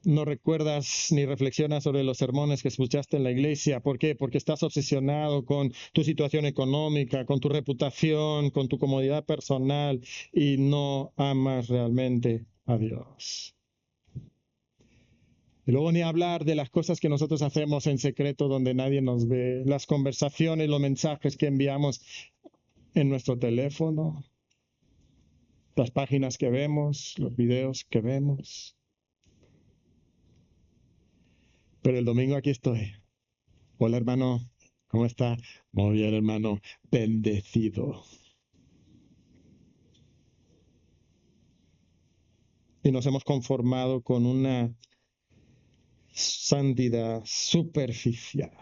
No recuerdas ni reflexionas sobre los sermones que escuchaste en la iglesia. ¿Por qué? Porque estás obsesionado con tu situación económica, con tu reputación, con tu comodidad personal y no amas realmente a Dios. Y luego ni hablar de las cosas que nosotros hacemos en secreto donde nadie nos ve, las conversaciones, los mensajes que enviamos en nuestro teléfono, las páginas que vemos, los videos que vemos. Pero el domingo aquí estoy. Hola, hermano, ¿cómo está? Muy bien, hermano, bendecido. Y nos hemos conformado con una santidad superficial.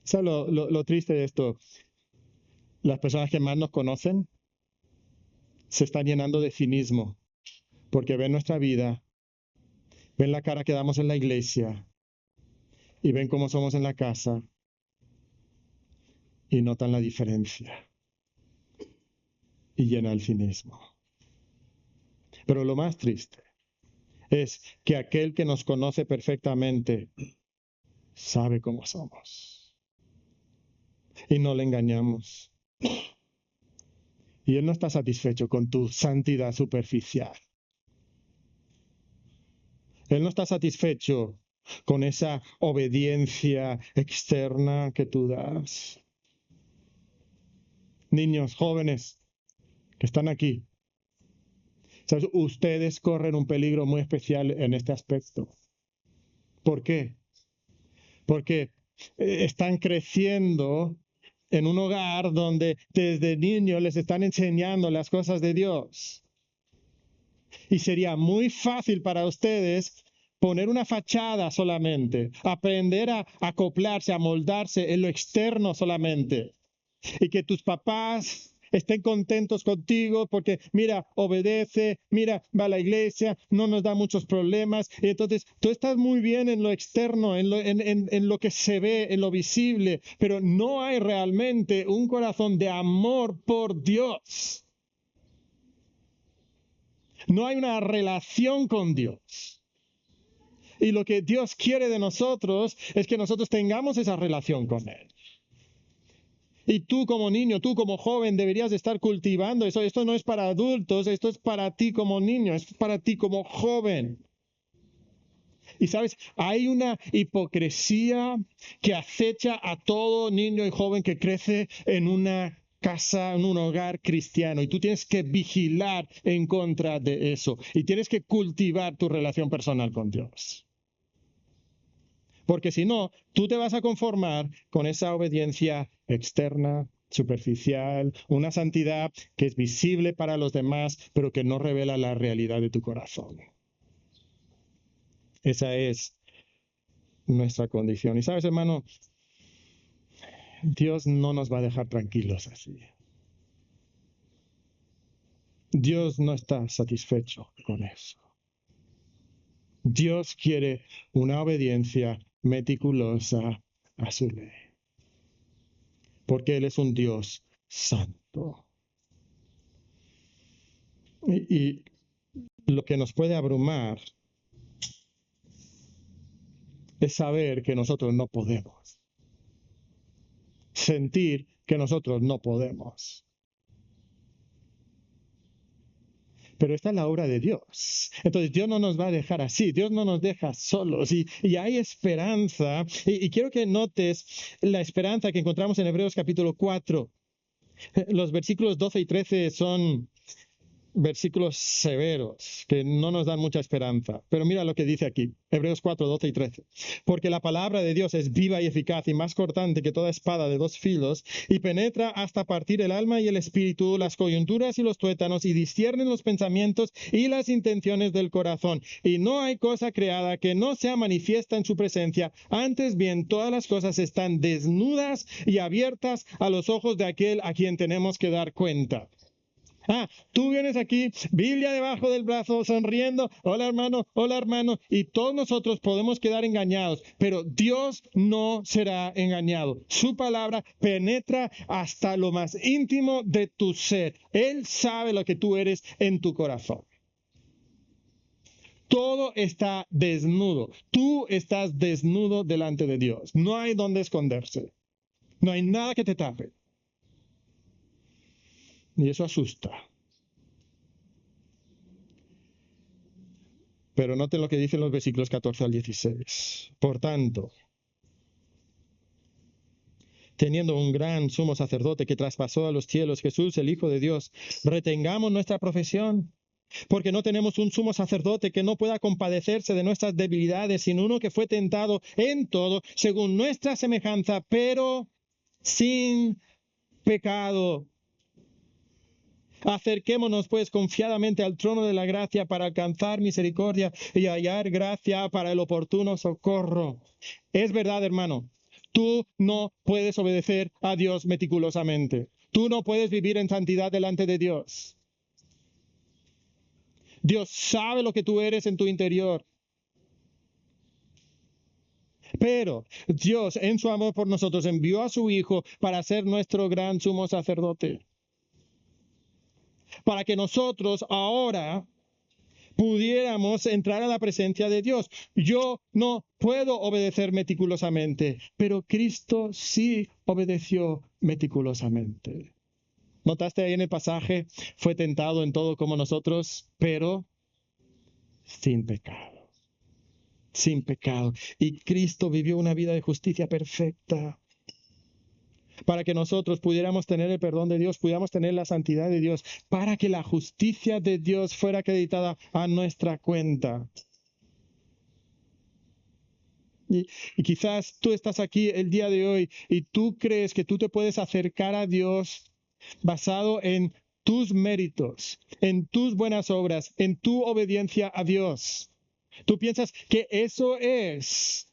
¿Sabes lo triste de esto? Las personas que más nos conocen se están llenando de cinismo porque ven nuestra vida, ven la cara que damos en la iglesia y ven cómo somos en la casa y notan la diferencia y llena el cinismo. Pero lo más triste es que aquel que nos conoce perfectamente sabe cómo somos y no le engañamos. Y Él no está satisfecho con tu santidad superficial. Él no está satisfecho con esa obediencia externa que tú das. Niños, jóvenes que están aquí, ¿sabes? Ustedes corren un peligro muy especial en este aspecto. ¿Por qué? Porque están creciendo en un hogar donde desde niños les están enseñando las cosas de Dios. Y sería muy fácil para ustedes poner una fachada solamente, aprender a acoplarse, a moldarse en lo externo solamente. Y que tus papás estén contentos contigo porque, mira, obedece, mira, va a la iglesia, no nos da muchos problemas. Y entonces tú estás muy bien en lo externo, en lo que se ve, en lo visible, pero no hay realmente un corazón de amor por Dios. No hay una relación con Dios. Y lo que Dios quiere de nosotros es que nosotros tengamos esa relación con Él. Y tú como niño, tú como joven deberías estar cultivando eso. Esto no es para adultos, esto es para ti como niño, es para ti como joven. Y sabes, hay una hipocresía que acecha a todo niño y joven que crece en una casa, en un hogar cristiano. Y tú tienes que vigilar en contra de eso. Y tienes que cultivar tu relación personal con Dios. Porque si no, tú te vas a conformar con esa obediencia externa, superficial, una santidad que es visible para los demás, pero que no revela la realidad de tu corazón. Esa es nuestra condición. Y sabes, hermano, Dios no nos va a dejar tranquilos así. Dios no está satisfecho con eso. Dios quiere una obediencia meticulosa a su ley. Porque Él es un Dios santo. Y lo que nos puede abrumar es saber que nosotros no podemos. Sentir que nosotros no podemos. Pero esta es la obra de Dios. Entonces Dios no nos va a dejar así, Dios no nos deja solos y hay esperanza. Y quiero que notes la esperanza que encontramos en Hebreos capítulo 4. Los versículos 12 y 13 son versículos severos que no nos dan mucha esperanza. Pero mira lo que dice aquí, Hebreos 4, 12 y 13. Porque la palabra de Dios es viva y eficaz y más cortante que toda espada de dos filos y penetra hasta partir el alma y el espíritu, las coyunturas y los tuétanos y discierne los pensamientos y las intenciones del corazón. Y no hay cosa creada que no sea manifiesta en su presencia. Antes bien, todas las cosas están desnudas y abiertas a los ojos de aquel a quien tenemos que dar cuenta. Tú vienes aquí, Biblia debajo del brazo, sonriendo, hola hermano, y todos nosotros podemos quedar engañados, pero Dios no será engañado. Su palabra penetra hasta lo más íntimo de tu ser. Él sabe lo que tú eres en tu corazón. Todo está desnudo. Tú estás desnudo delante de Dios. No hay donde esconderse. No hay nada que te tape. Y eso asusta. Pero noten lo que dicen los versículos 14 al 16. Por tanto, teniendo un gran sumo sacerdote que traspasó a los cielos, Jesús, el Hijo de Dios, retengamos nuestra profesión, porque no tenemos un sumo sacerdote que no pueda compadecerse de nuestras debilidades, sino uno que fue tentado en todo, según nuestra semejanza, pero sin pecado. Acerquémonos pues confiadamente al trono de la gracia para alcanzar misericordia y hallar gracia para el oportuno socorro. Es verdad, hermano, tú no puedes obedecer a Dios meticulosamente. Tú no puedes vivir en santidad delante de Dios. Dios sabe lo que tú eres en tu interior. Pero Dios, en su amor por nosotros, envió a su Hijo para ser nuestro gran sumo sacerdote. Para que nosotros ahora pudiéramos entrar a la presencia de Dios. Yo no puedo obedecer meticulosamente, pero Cristo sí obedeció meticulosamente. ¿Notaste ahí en el pasaje? Fue tentado en todo como nosotros, pero sin pecado. Sin pecado. Y Cristo vivió una vida de justicia perfecta para que nosotros pudiéramos tener el perdón de Dios, pudiéramos tener la santidad de Dios, para que la justicia de Dios fuera acreditada a nuestra cuenta. Y quizás tú estás aquí el día de hoy y tú crees que tú te puedes acercar a Dios basado en tus méritos, en tus buenas obras, en tu obediencia a Dios. Tú piensas que eso es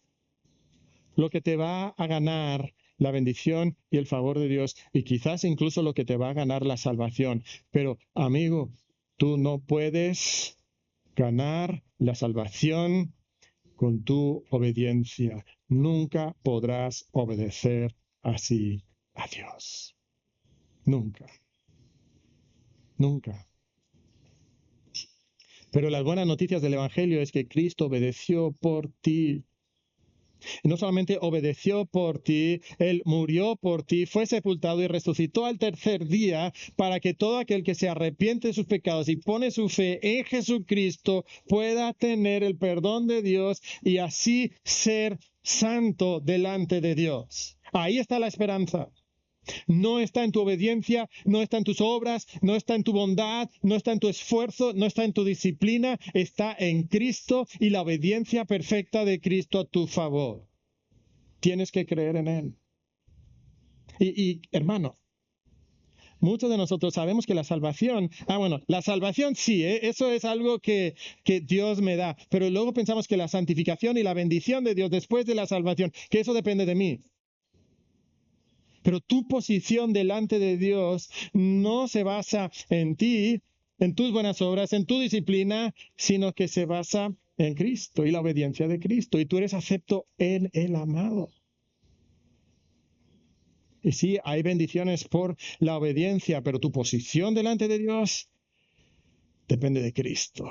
lo que te va a ganar la bendición y el favor de Dios, y quizás incluso lo que te va a ganar la salvación. Pero, amigo, tú no puedes ganar la salvación con tu obediencia. Nunca podrás obedecer así a Dios. Nunca. Nunca. Pero las buenas noticias del Evangelio es que Cristo obedeció por ti. Y no solamente obedeció por ti, Él murió por ti, fue sepultado y resucitó al tercer día para que todo aquel que se arrepiente de sus pecados y pone su fe en Jesucristo pueda tener el perdón de Dios y así ser santo delante de Dios. Ahí está la esperanza. No está en tu obediencia, no está en tus obras, no está en tu bondad, no está en tu esfuerzo, no está en tu disciplina, está en Cristo y la obediencia perfecta de Cristo a tu favor. Tienes que creer en Él. Hermano, muchos de nosotros sabemos que la salvación, la salvación sí, eso es algo que Dios me da, pero luego pensamos que la santificación y la bendición de Dios después de la salvación, que eso depende de mí. Pero tu posición delante de Dios no se basa en ti, en tus buenas obras, en tu disciplina, sino que se basa en Cristo y la obediencia de Cristo. Y tú eres acepto en el amado. Y sí, hay bendiciones por la obediencia, pero tu posición delante de Dios depende de Cristo.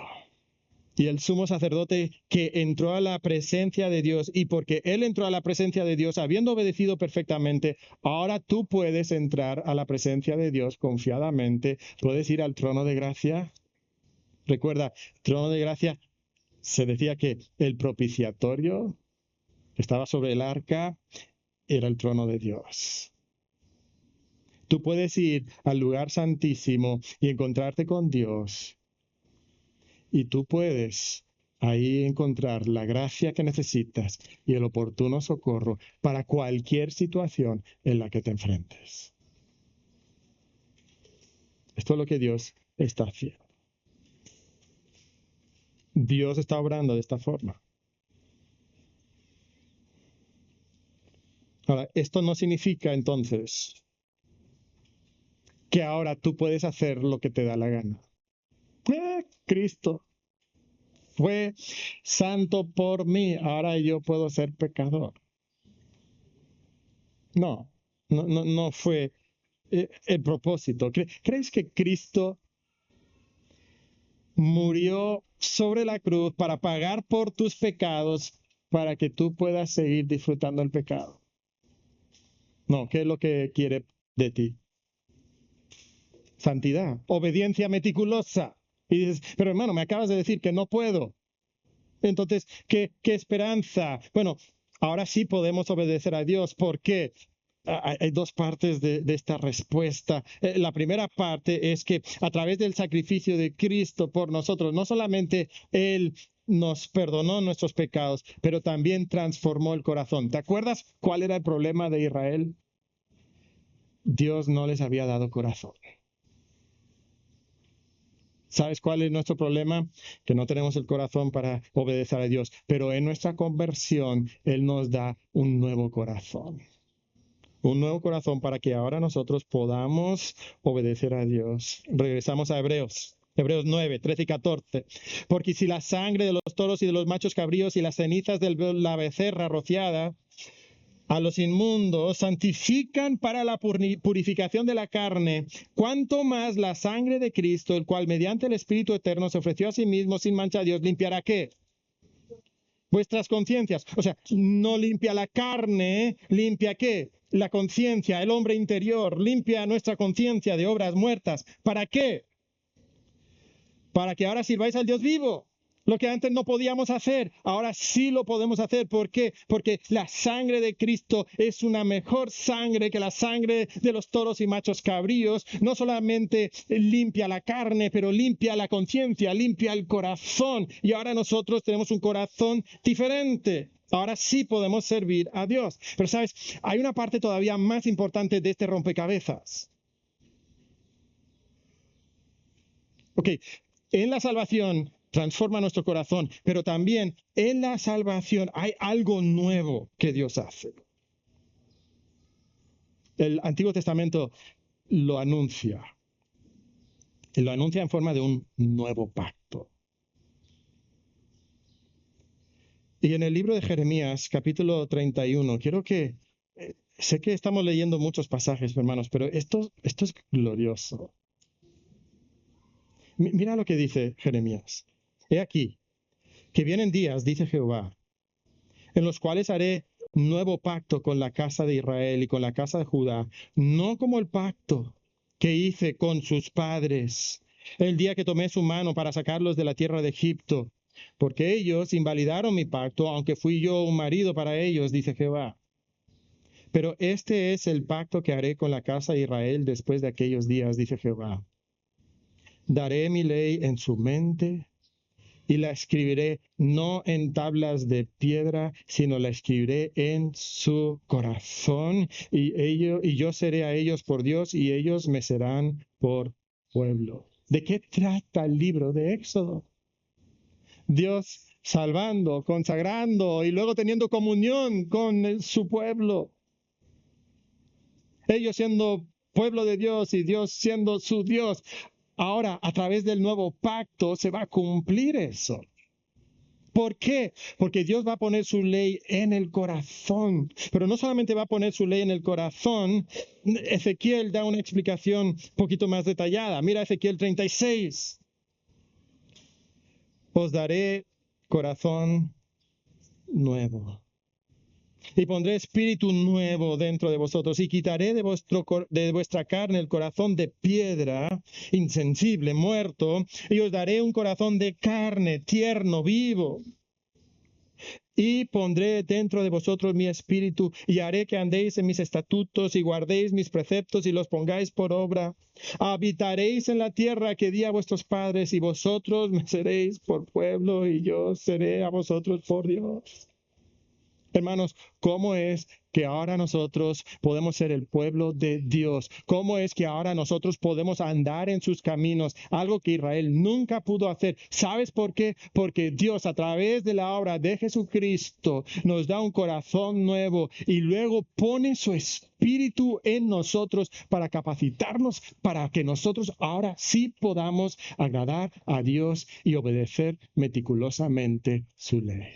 Y el sumo sacerdote que entró a la presencia de Dios, y porque él entró a la presencia de Dios habiendo obedecido perfectamente, ahora tú puedes entrar a la presencia de Dios confiadamente. Puedes ir al trono de gracia. Recuerda, trono de gracia, se decía que el propiciatorio que estaba sobre el arca era el trono de Dios. Tú puedes ir al lugar santísimo y encontrarte con Dios. Y tú puedes ahí encontrar la gracia que necesitas y el oportuno socorro para cualquier situación en la que te enfrentes. Esto es lo que Dios está haciendo. Dios está obrando de esta forma. Ahora, esto no significa entonces que ahora tú puedes hacer lo que te da la gana. Cristo fue santo por mí, ahora yo puedo ser pecador. No fue el propósito. ¿Crees que Cristo murió sobre la cruz para pagar por tus pecados para que tú puedas seguir disfrutando el pecado? No, ¿qué es lo que quiere de ti? Santidad, obediencia meticulosa. Y dices, pero hermano, me acabas de decir que no puedo. Entonces, ¿qué esperanza? Bueno, ahora sí podemos obedecer a Dios. ¿Por qué? Hay dos partes de esta respuesta. La primera parte es que a través del sacrificio de Cristo por nosotros, no solamente Él nos perdonó nuestros pecados, pero también transformó el corazón. ¿Te acuerdas cuál era el problema de Israel? Dios no les había dado corazón. ¿Sabes cuál es nuestro problema? Que no tenemos el corazón para obedecer a Dios, pero en nuestra conversión Él nos da un nuevo corazón. Un nuevo corazón para que ahora nosotros podamos obedecer a Dios. Regresamos a Hebreos. Hebreos 9, 13 y 14. Porque si la sangre de los toros y de los machos cabríos y las cenizas de la becerra rociada a los inmundos santifican para la purificación de la carne, cuanto más la sangre de Cristo, el cual mediante el Espíritu Eterno se ofreció a sí mismo sin mancha a Dios, limpiará ¿qué? Vuestras conciencias. O sea, no limpia la carne, limpia ¿qué? La conciencia, el hombre interior, limpia nuestra conciencia de obras muertas. ¿Para qué? Para que ahora sirváis al Dios vivo. Lo que antes no podíamos hacer, ahora sí lo podemos hacer. ¿Por qué? Porque la sangre de Cristo es una mejor sangre que la sangre de los toros y machos cabríos. No solamente limpia la carne, pero limpia la conciencia, limpia el corazón. Y ahora nosotros tenemos un corazón diferente. Ahora sí podemos servir a Dios. Pero sabes, hay una parte todavía más importante de este rompecabezas. Ok, en la salvación transforma nuestro corazón, pero también en la salvación hay algo nuevo que Dios hace. El Antiguo Testamento lo anuncia. Y lo anuncia en forma de un nuevo pacto. Y en el libro de Jeremías, capítulo 31, quiero que, sé que estamos leyendo muchos pasajes, hermanos, pero esto es glorioso. Mira lo que dice Jeremías. He aquí, que vienen días, dice Jehová, en los cuales haré nuevo pacto con la casa de Israel y con la casa de Judá, no como el pacto que hice con sus padres el día que tomé su mano para sacarlos de la tierra de Egipto, porque ellos invalidaron mi pacto, aunque fui yo un marido para ellos, dice Jehová. Pero este es el pacto que haré con la casa de Israel después de aquellos días, dice Jehová. Daré mi ley en su mente y la escribiré no en tablas de piedra, sino la escribiré en su corazón, y yo seré a ellos por Dios, y ellos me serán por pueblo. ¿De qué trata el libro de Éxodo? Dios salvando, consagrando y luego teniendo comunión con su pueblo. Ellos siendo pueblo de Dios y Dios siendo su Dios. Ahora, a través del nuevo pacto se va a cumplir eso. ¿Por qué? Porque Dios va a poner su ley en el corazón. Pero no solamente va a poner su ley en el corazón, Ezequiel da una explicación un poquito más detallada. Mira Ezequiel 36. Os daré corazón nuevo. Y pondré espíritu nuevo dentro de vosotros, y quitaré de vuestra carne el corazón de piedra, insensible, muerto, y os daré un corazón de carne, tierno, vivo. Y pondré dentro de vosotros mi espíritu, y haré que andéis en mis estatutos, y guardéis mis preceptos, y los pongáis por obra. Habitaréis en la tierra que di a vuestros padres, y vosotros me seréis por pueblo, y yo seré a vosotros por Dios. Hermanos, ¿cómo es que ahora nosotros podemos ser el pueblo de Dios? ¿Cómo es que ahora nosotros podemos andar en sus caminos? Algo que Israel nunca pudo hacer. ¿Sabes por qué? Porque Dios a través de la obra de Jesucristo nos da un corazón nuevo y luego pone su espíritu en nosotros para capacitarnos para que nosotros ahora sí podamos agradar a Dios y obedecer meticulosamente su ley.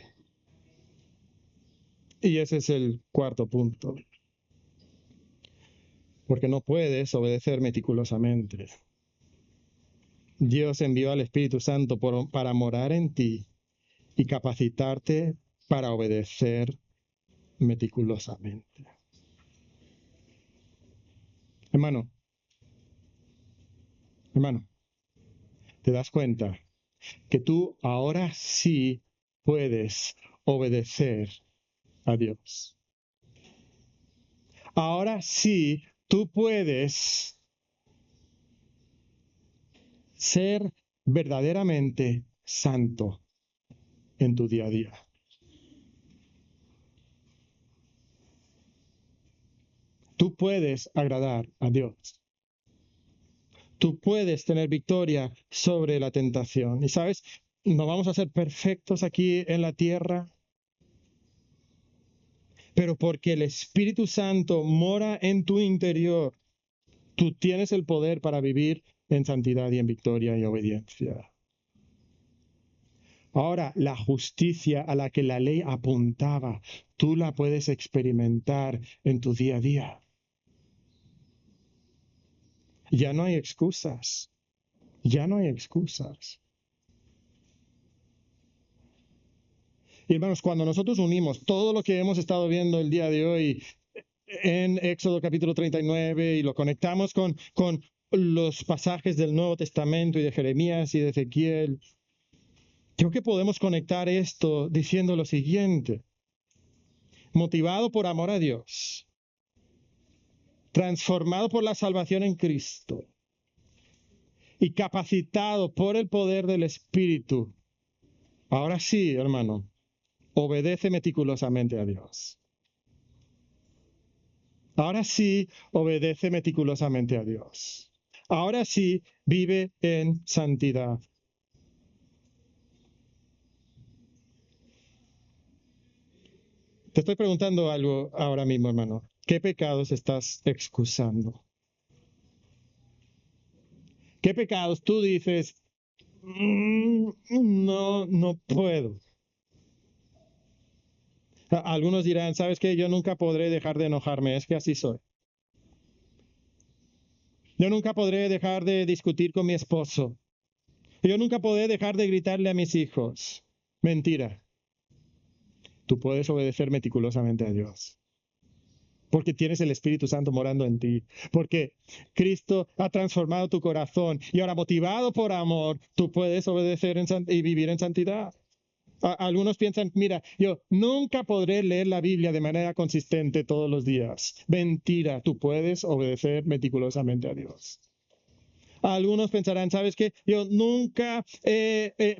Y ese es el cuarto punto. Porque no puedes obedecer meticulosamente. Dios envió al Espíritu Santo para morar en ti y capacitarte para obedecer meticulosamente. Hermano, ¿te das cuenta que tú ahora sí puedes obedecer a Dios? Ahora sí tú puedes ser verdaderamente santo en tu día a día. Tú puedes agradar a Dios. tú puedes tener victoria sobre la tentación. Y sabes, no vamos a ser perfectos aquí en la tierra, pero porque el Espíritu Santo mora en tu interior, tú tienes el poder para vivir en santidad y en victoria y obediencia. Ahora, la justicia a la que la ley apuntaba, tú la puedes experimentar en tu día a día. Ya no hay excusas. Ya no hay excusas. Y hermanos, cuando nosotros unimos todo lo que hemos estado viendo el día de hoy en Éxodo capítulo 39 y lo conectamos con los pasajes del Nuevo Testamento y de Jeremías y de Ezequiel, creo que podemos conectar esto diciendo lo siguiente: motivado por amor a Dios, transformado por la salvación en Cristo y capacitado por el poder del Espíritu, ahora sí, hermano, obedece meticulosamente a Dios. Ahora sí, obedece meticulosamente a Dios. Ahora sí, vive en santidad. Te estoy preguntando algo ahora mismo, hermano. ¿Qué pecados estás excusando? ¿Qué pecados tú dices, no puedo? Algunos dirán, ¿sabes qué? Yo nunca podré dejar de enojarme, es que así soy. Yo nunca podré dejar de discutir con mi esposo. Yo nunca podré dejar de gritarle a mis hijos. Mentira. Tú puedes obedecer meticulosamente a Dios, porque tienes el Espíritu Santo morando en ti, porque Cristo ha transformado tu corazón y ahora, motivado por amor, tú puedes obedecer y vivir en santidad. Algunos piensan, mira, yo nunca podré leer la Biblia de manera consistente todos los días. Mentira, tú puedes obedecer meticulosamente a Dios. Algunos pensarán, ¿sabes qué? Yo nunca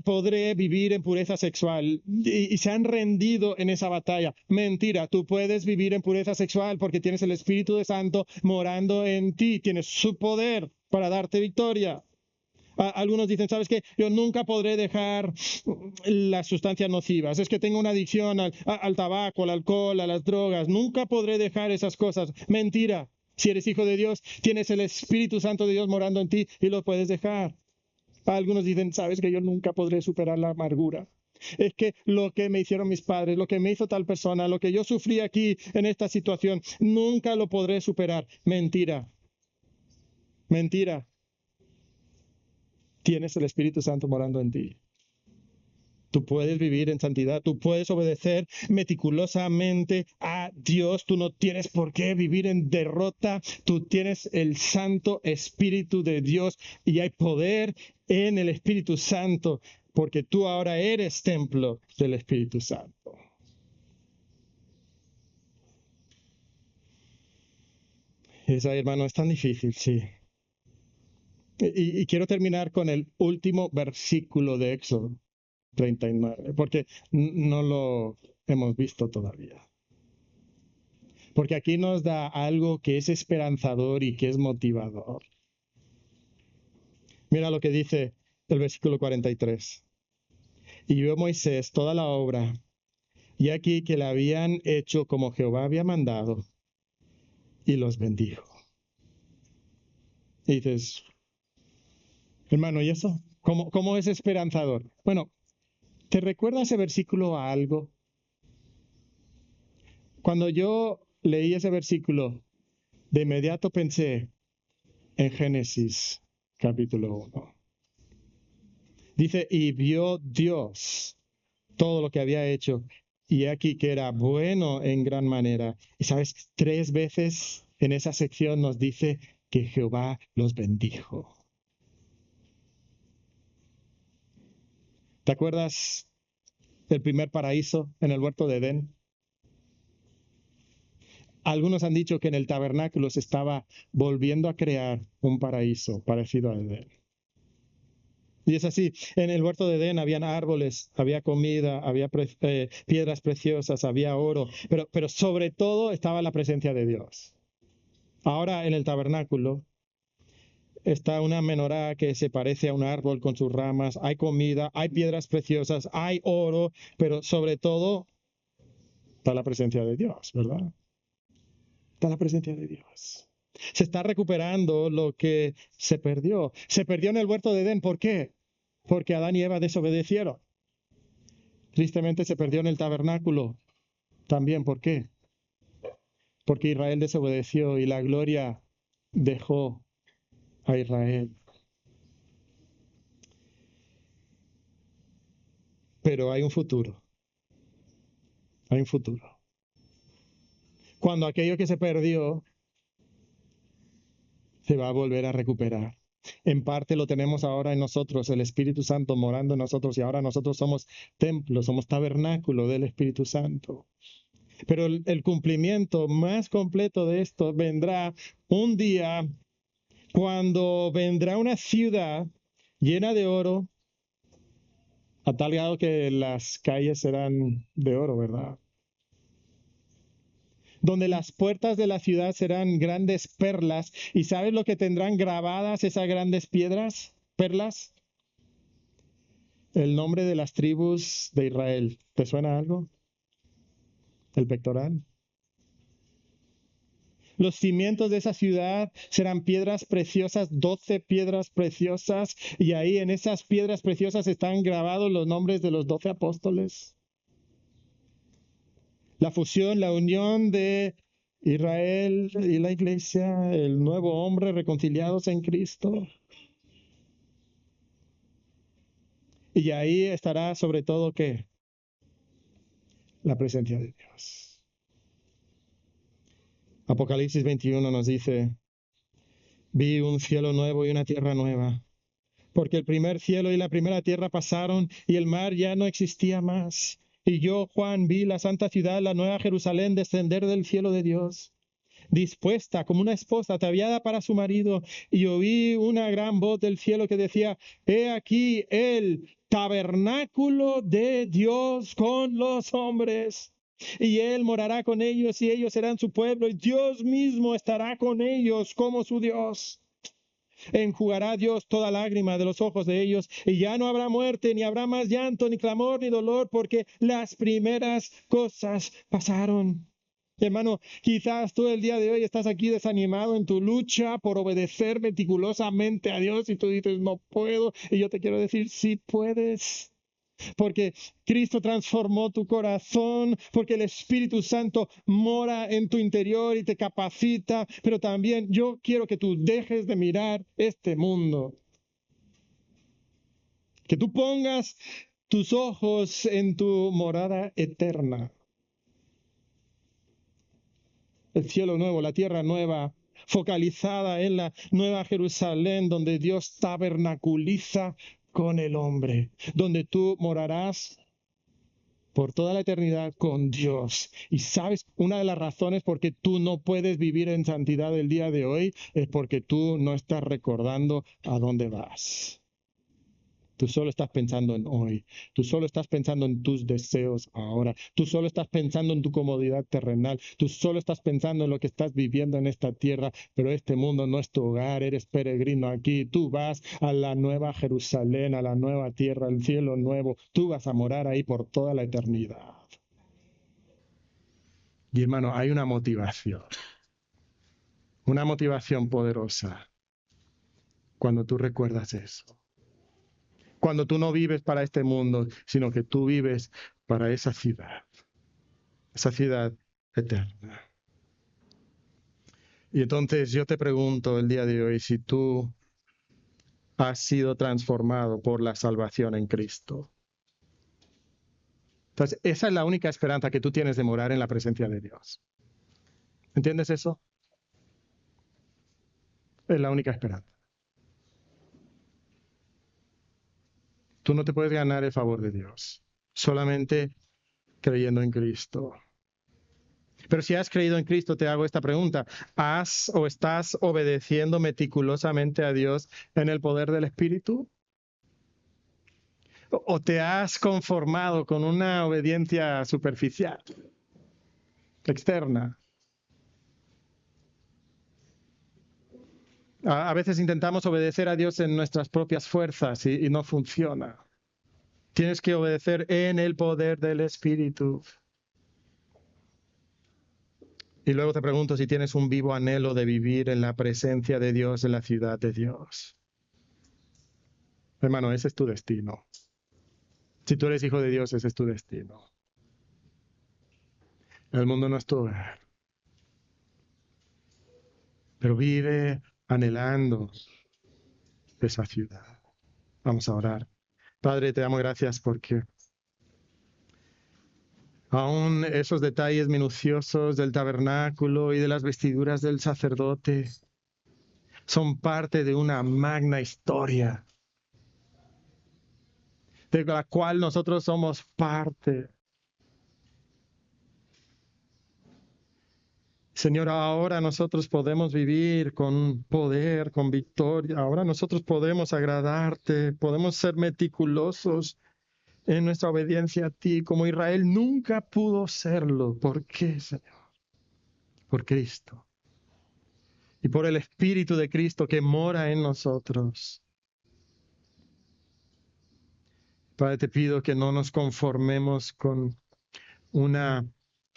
podré vivir en pureza sexual y se han rendido en esa batalla. Mentira, tú puedes vivir en pureza sexual porque tienes el Espíritu Santo morando en ti, tienes su poder para darte victoria. Algunos dicen, ¿sabes qué? Yo nunca podré dejar las sustancias nocivas. Es que tengo una adicción al tabaco, al alcohol, a las drogas. Nunca podré dejar esas cosas. Mentira. Si eres hijo de Dios, tienes el Espíritu Santo de Dios morando en ti y lo puedes dejar. Algunos dicen, ¿sabes que yo nunca podré superar la amargura? Es que lo que me hicieron mis padres, lo que me hizo tal persona, lo que yo sufrí aquí en esta situación, nunca lo podré superar. Mentira. Mentira. Tienes el Espíritu Santo morando en ti. Tú puedes vivir en santidad, tú puedes obedecer meticulosamente a Dios, tú no tienes por qué vivir en derrota, tú tienes el Santo Espíritu de Dios y hay poder en el Espíritu Santo porque tú ahora eres templo del Espíritu Santo. Esa, hermano, es tan difícil, sí. Y quiero terminar con el último versículo de Éxodo 39, porque no lo hemos visto todavía. Porque aquí nos da algo que es esperanzador y que es motivador. Mira lo que dice el versículo 43. Y vio Moisés toda la obra, y aquí que la habían hecho como Jehová había mandado, y los bendijo. Y dices, hermano, ¿y eso? ¿Cómo es esperanzador? Bueno, ¿te recuerda ese versículo a algo? Cuando yo leí ese versículo, de inmediato pensé en Génesis capítulo 1. Dice, y vio Dios todo lo que había hecho, y aquí que era bueno en gran manera. Y sabes, 3 veces en esa sección nos dice que Jehová los bendijo. ¿Te acuerdas del primer paraíso en el huerto de Edén? Algunos han dicho que en el tabernáculo se estaba volviendo a crear un paraíso parecido a Edén. Y es así, en el huerto de Edén habían árboles, había comida, había piedras preciosas, había oro, pero sobre todo estaba la presencia de Dios. Ahora en el tabernáculo está una menorá que se parece a un árbol con sus ramas, hay comida, hay piedras preciosas, hay oro, pero sobre todo está la presencia de Dios, ¿verdad? Está la presencia de Dios. Se está recuperando lo que se perdió. Se perdió en el huerto de Edén. ¿Por qué? Porque Adán y Eva desobedecieron. Tristemente se perdió en el tabernáculo. También, ¿por qué? Porque Israel desobedeció y la gloria dejó a Israel. Pero hay un futuro. Hay un futuro. Cuando aquello que se perdió se va a volver a recuperar. En parte lo tenemos ahora en nosotros, el Espíritu Santo morando en nosotros, y ahora nosotros somos templo, somos tabernáculo del Espíritu Santo. Pero el cumplimiento más completo de esto vendrá un día cuando vendrá una ciudad llena de oro, a tal grado que las calles serán de oro, ¿verdad? Donde las puertas de la ciudad serán grandes perlas. ¿Y sabes lo que tendrán grabadas esas grandes perlas? El nombre de las tribus de Israel. ¿Te suena algo? El pectoral. Los cimientos de esa ciudad serán piedras preciosas, 12 piedras preciosas, y ahí en esas piedras preciosas están grabados los nombres de los 12 apóstoles. La fusión, la unión de Israel y la iglesia, el nuevo hombre reconciliados en Cristo. Y ahí estará sobre todo, ¿qué? La presencia de Dios. Apocalipsis 21 nos dice, vi un cielo nuevo y una tierra nueva, porque el primer cielo y la primera tierra pasaron y el mar ya no existía más. Y yo, Juan, vi la santa ciudad, la nueva Jerusalén, descender del cielo de Dios, dispuesta como una esposa ataviada para su marido, y oí una gran voz del cielo que decía, he aquí el tabernáculo de Dios con los hombres, y él morará con ellos, y ellos serán su pueblo, y Dios mismo estará con ellos como su Dios. Enjugará Dios toda lágrima de los ojos de ellos, y ya no habrá muerte, ni habrá más llanto, ni clamor, ni dolor, porque las primeras cosas pasaron. Hermano, quizás tú el día de hoy estás aquí desanimado en tu lucha por obedecer meticulosamente a Dios y tú dices, no puedo. Y yo te quiero decir, sí puedes. Porque Cristo transformó tu corazón, porque el Espíritu Santo mora en tu interior y te capacita, pero también yo quiero que tú dejes de mirar este mundo, que tú pongas tus ojos en tu morada eterna, el cielo nuevo, la tierra nueva, focalizada en la nueva Jerusalén, donde Dios tabernaculiza con el hombre, donde tú morarás por toda la eternidad con Dios. Y sabes, una de las razones por qué tú no puedes vivir en santidad el día de hoy es porque tú no estás recordando a dónde vas. Tú solo estás pensando en hoy. Tú solo estás pensando en tus deseos ahora. Tú solo estás pensando en tu comodidad terrenal. Tú solo estás pensando en lo que estás viviendo en esta tierra. Pero este mundo no es tu hogar. Eres peregrino aquí. Tú vas a la nueva Jerusalén, a la nueva tierra, al cielo nuevo. Tú vas a morar ahí por toda la eternidad. Y hermano, hay una motivación poderosa cuando tú recuerdas eso. Cuando tú no vives para este mundo, sino que tú vives para esa ciudad eterna. Y entonces yo te pregunto el día de hoy si tú has sido transformado por la salvación en Cristo. Entonces, esa es la única esperanza que tú tienes de morar en la presencia de Dios. ¿Entiendes eso? Es la única esperanza. Tú no te puedes ganar el favor de Dios, solamente creyendo en Cristo. Pero si has creído en Cristo, te hago esta pregunta. ¿Has o estás obedeciendo meticulosamente a Dios en el poder del Espíritu? ¿O te has conformado con una obediencia superficial, externa? A veces intentamos obedecer a Dios en nuestras propias fuerzas y no funciona. Tienes que obedecer en el poder del Espíritu. Y luego te pregunto si tienes un vivo anhelo de vivir en la presencia de Dios, en la ciudad de Dios. Hermano, ese es tu destino. Si tú eres hijo de Dios, ese es tu destino. El mundo no es tu hogar. Pero vive anhelando esa ciudad. Vamos a orar. Padre, te damos gracias porque aún esos detalles minuciosos del tabernáculo y de las vestiduras del sacerdote son parte de una magna historia de la cual nosotros somos parte. Señor, ahora nosotros podemos vivir con poder, con victoria. Ahora nosotros podemos agradarte, podemos ser meticulosos en nuestra obediencia a ti, como Israel nunca pudo serlo. ¿Por qué, Señor? Por Cristo. Y por el Espíritu de Cristo que mora en nosotros. Padre, te pido que no nos conformemos con una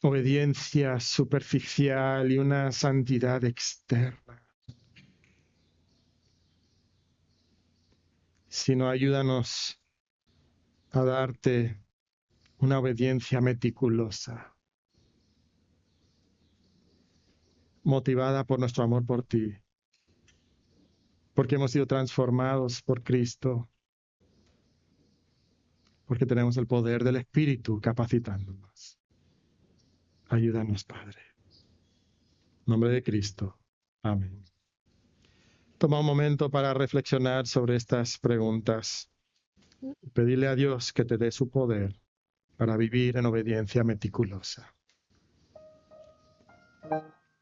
obediencia superficial y una santidad externa, sino ayúdanos a darte una obediencia meticulosa, motivada por nuestro amor por ti, porque hemos sido transformados por Cristo, porque tenemos el poder del Espíritu capacitándonos. Ayúdanos, Padre. En nombre de Cristo. Amén. Toma un momento para reflexionar sobre estas preguntas. Pedirle a Dios que te dé su poder para vivir en obediencia meticulosa.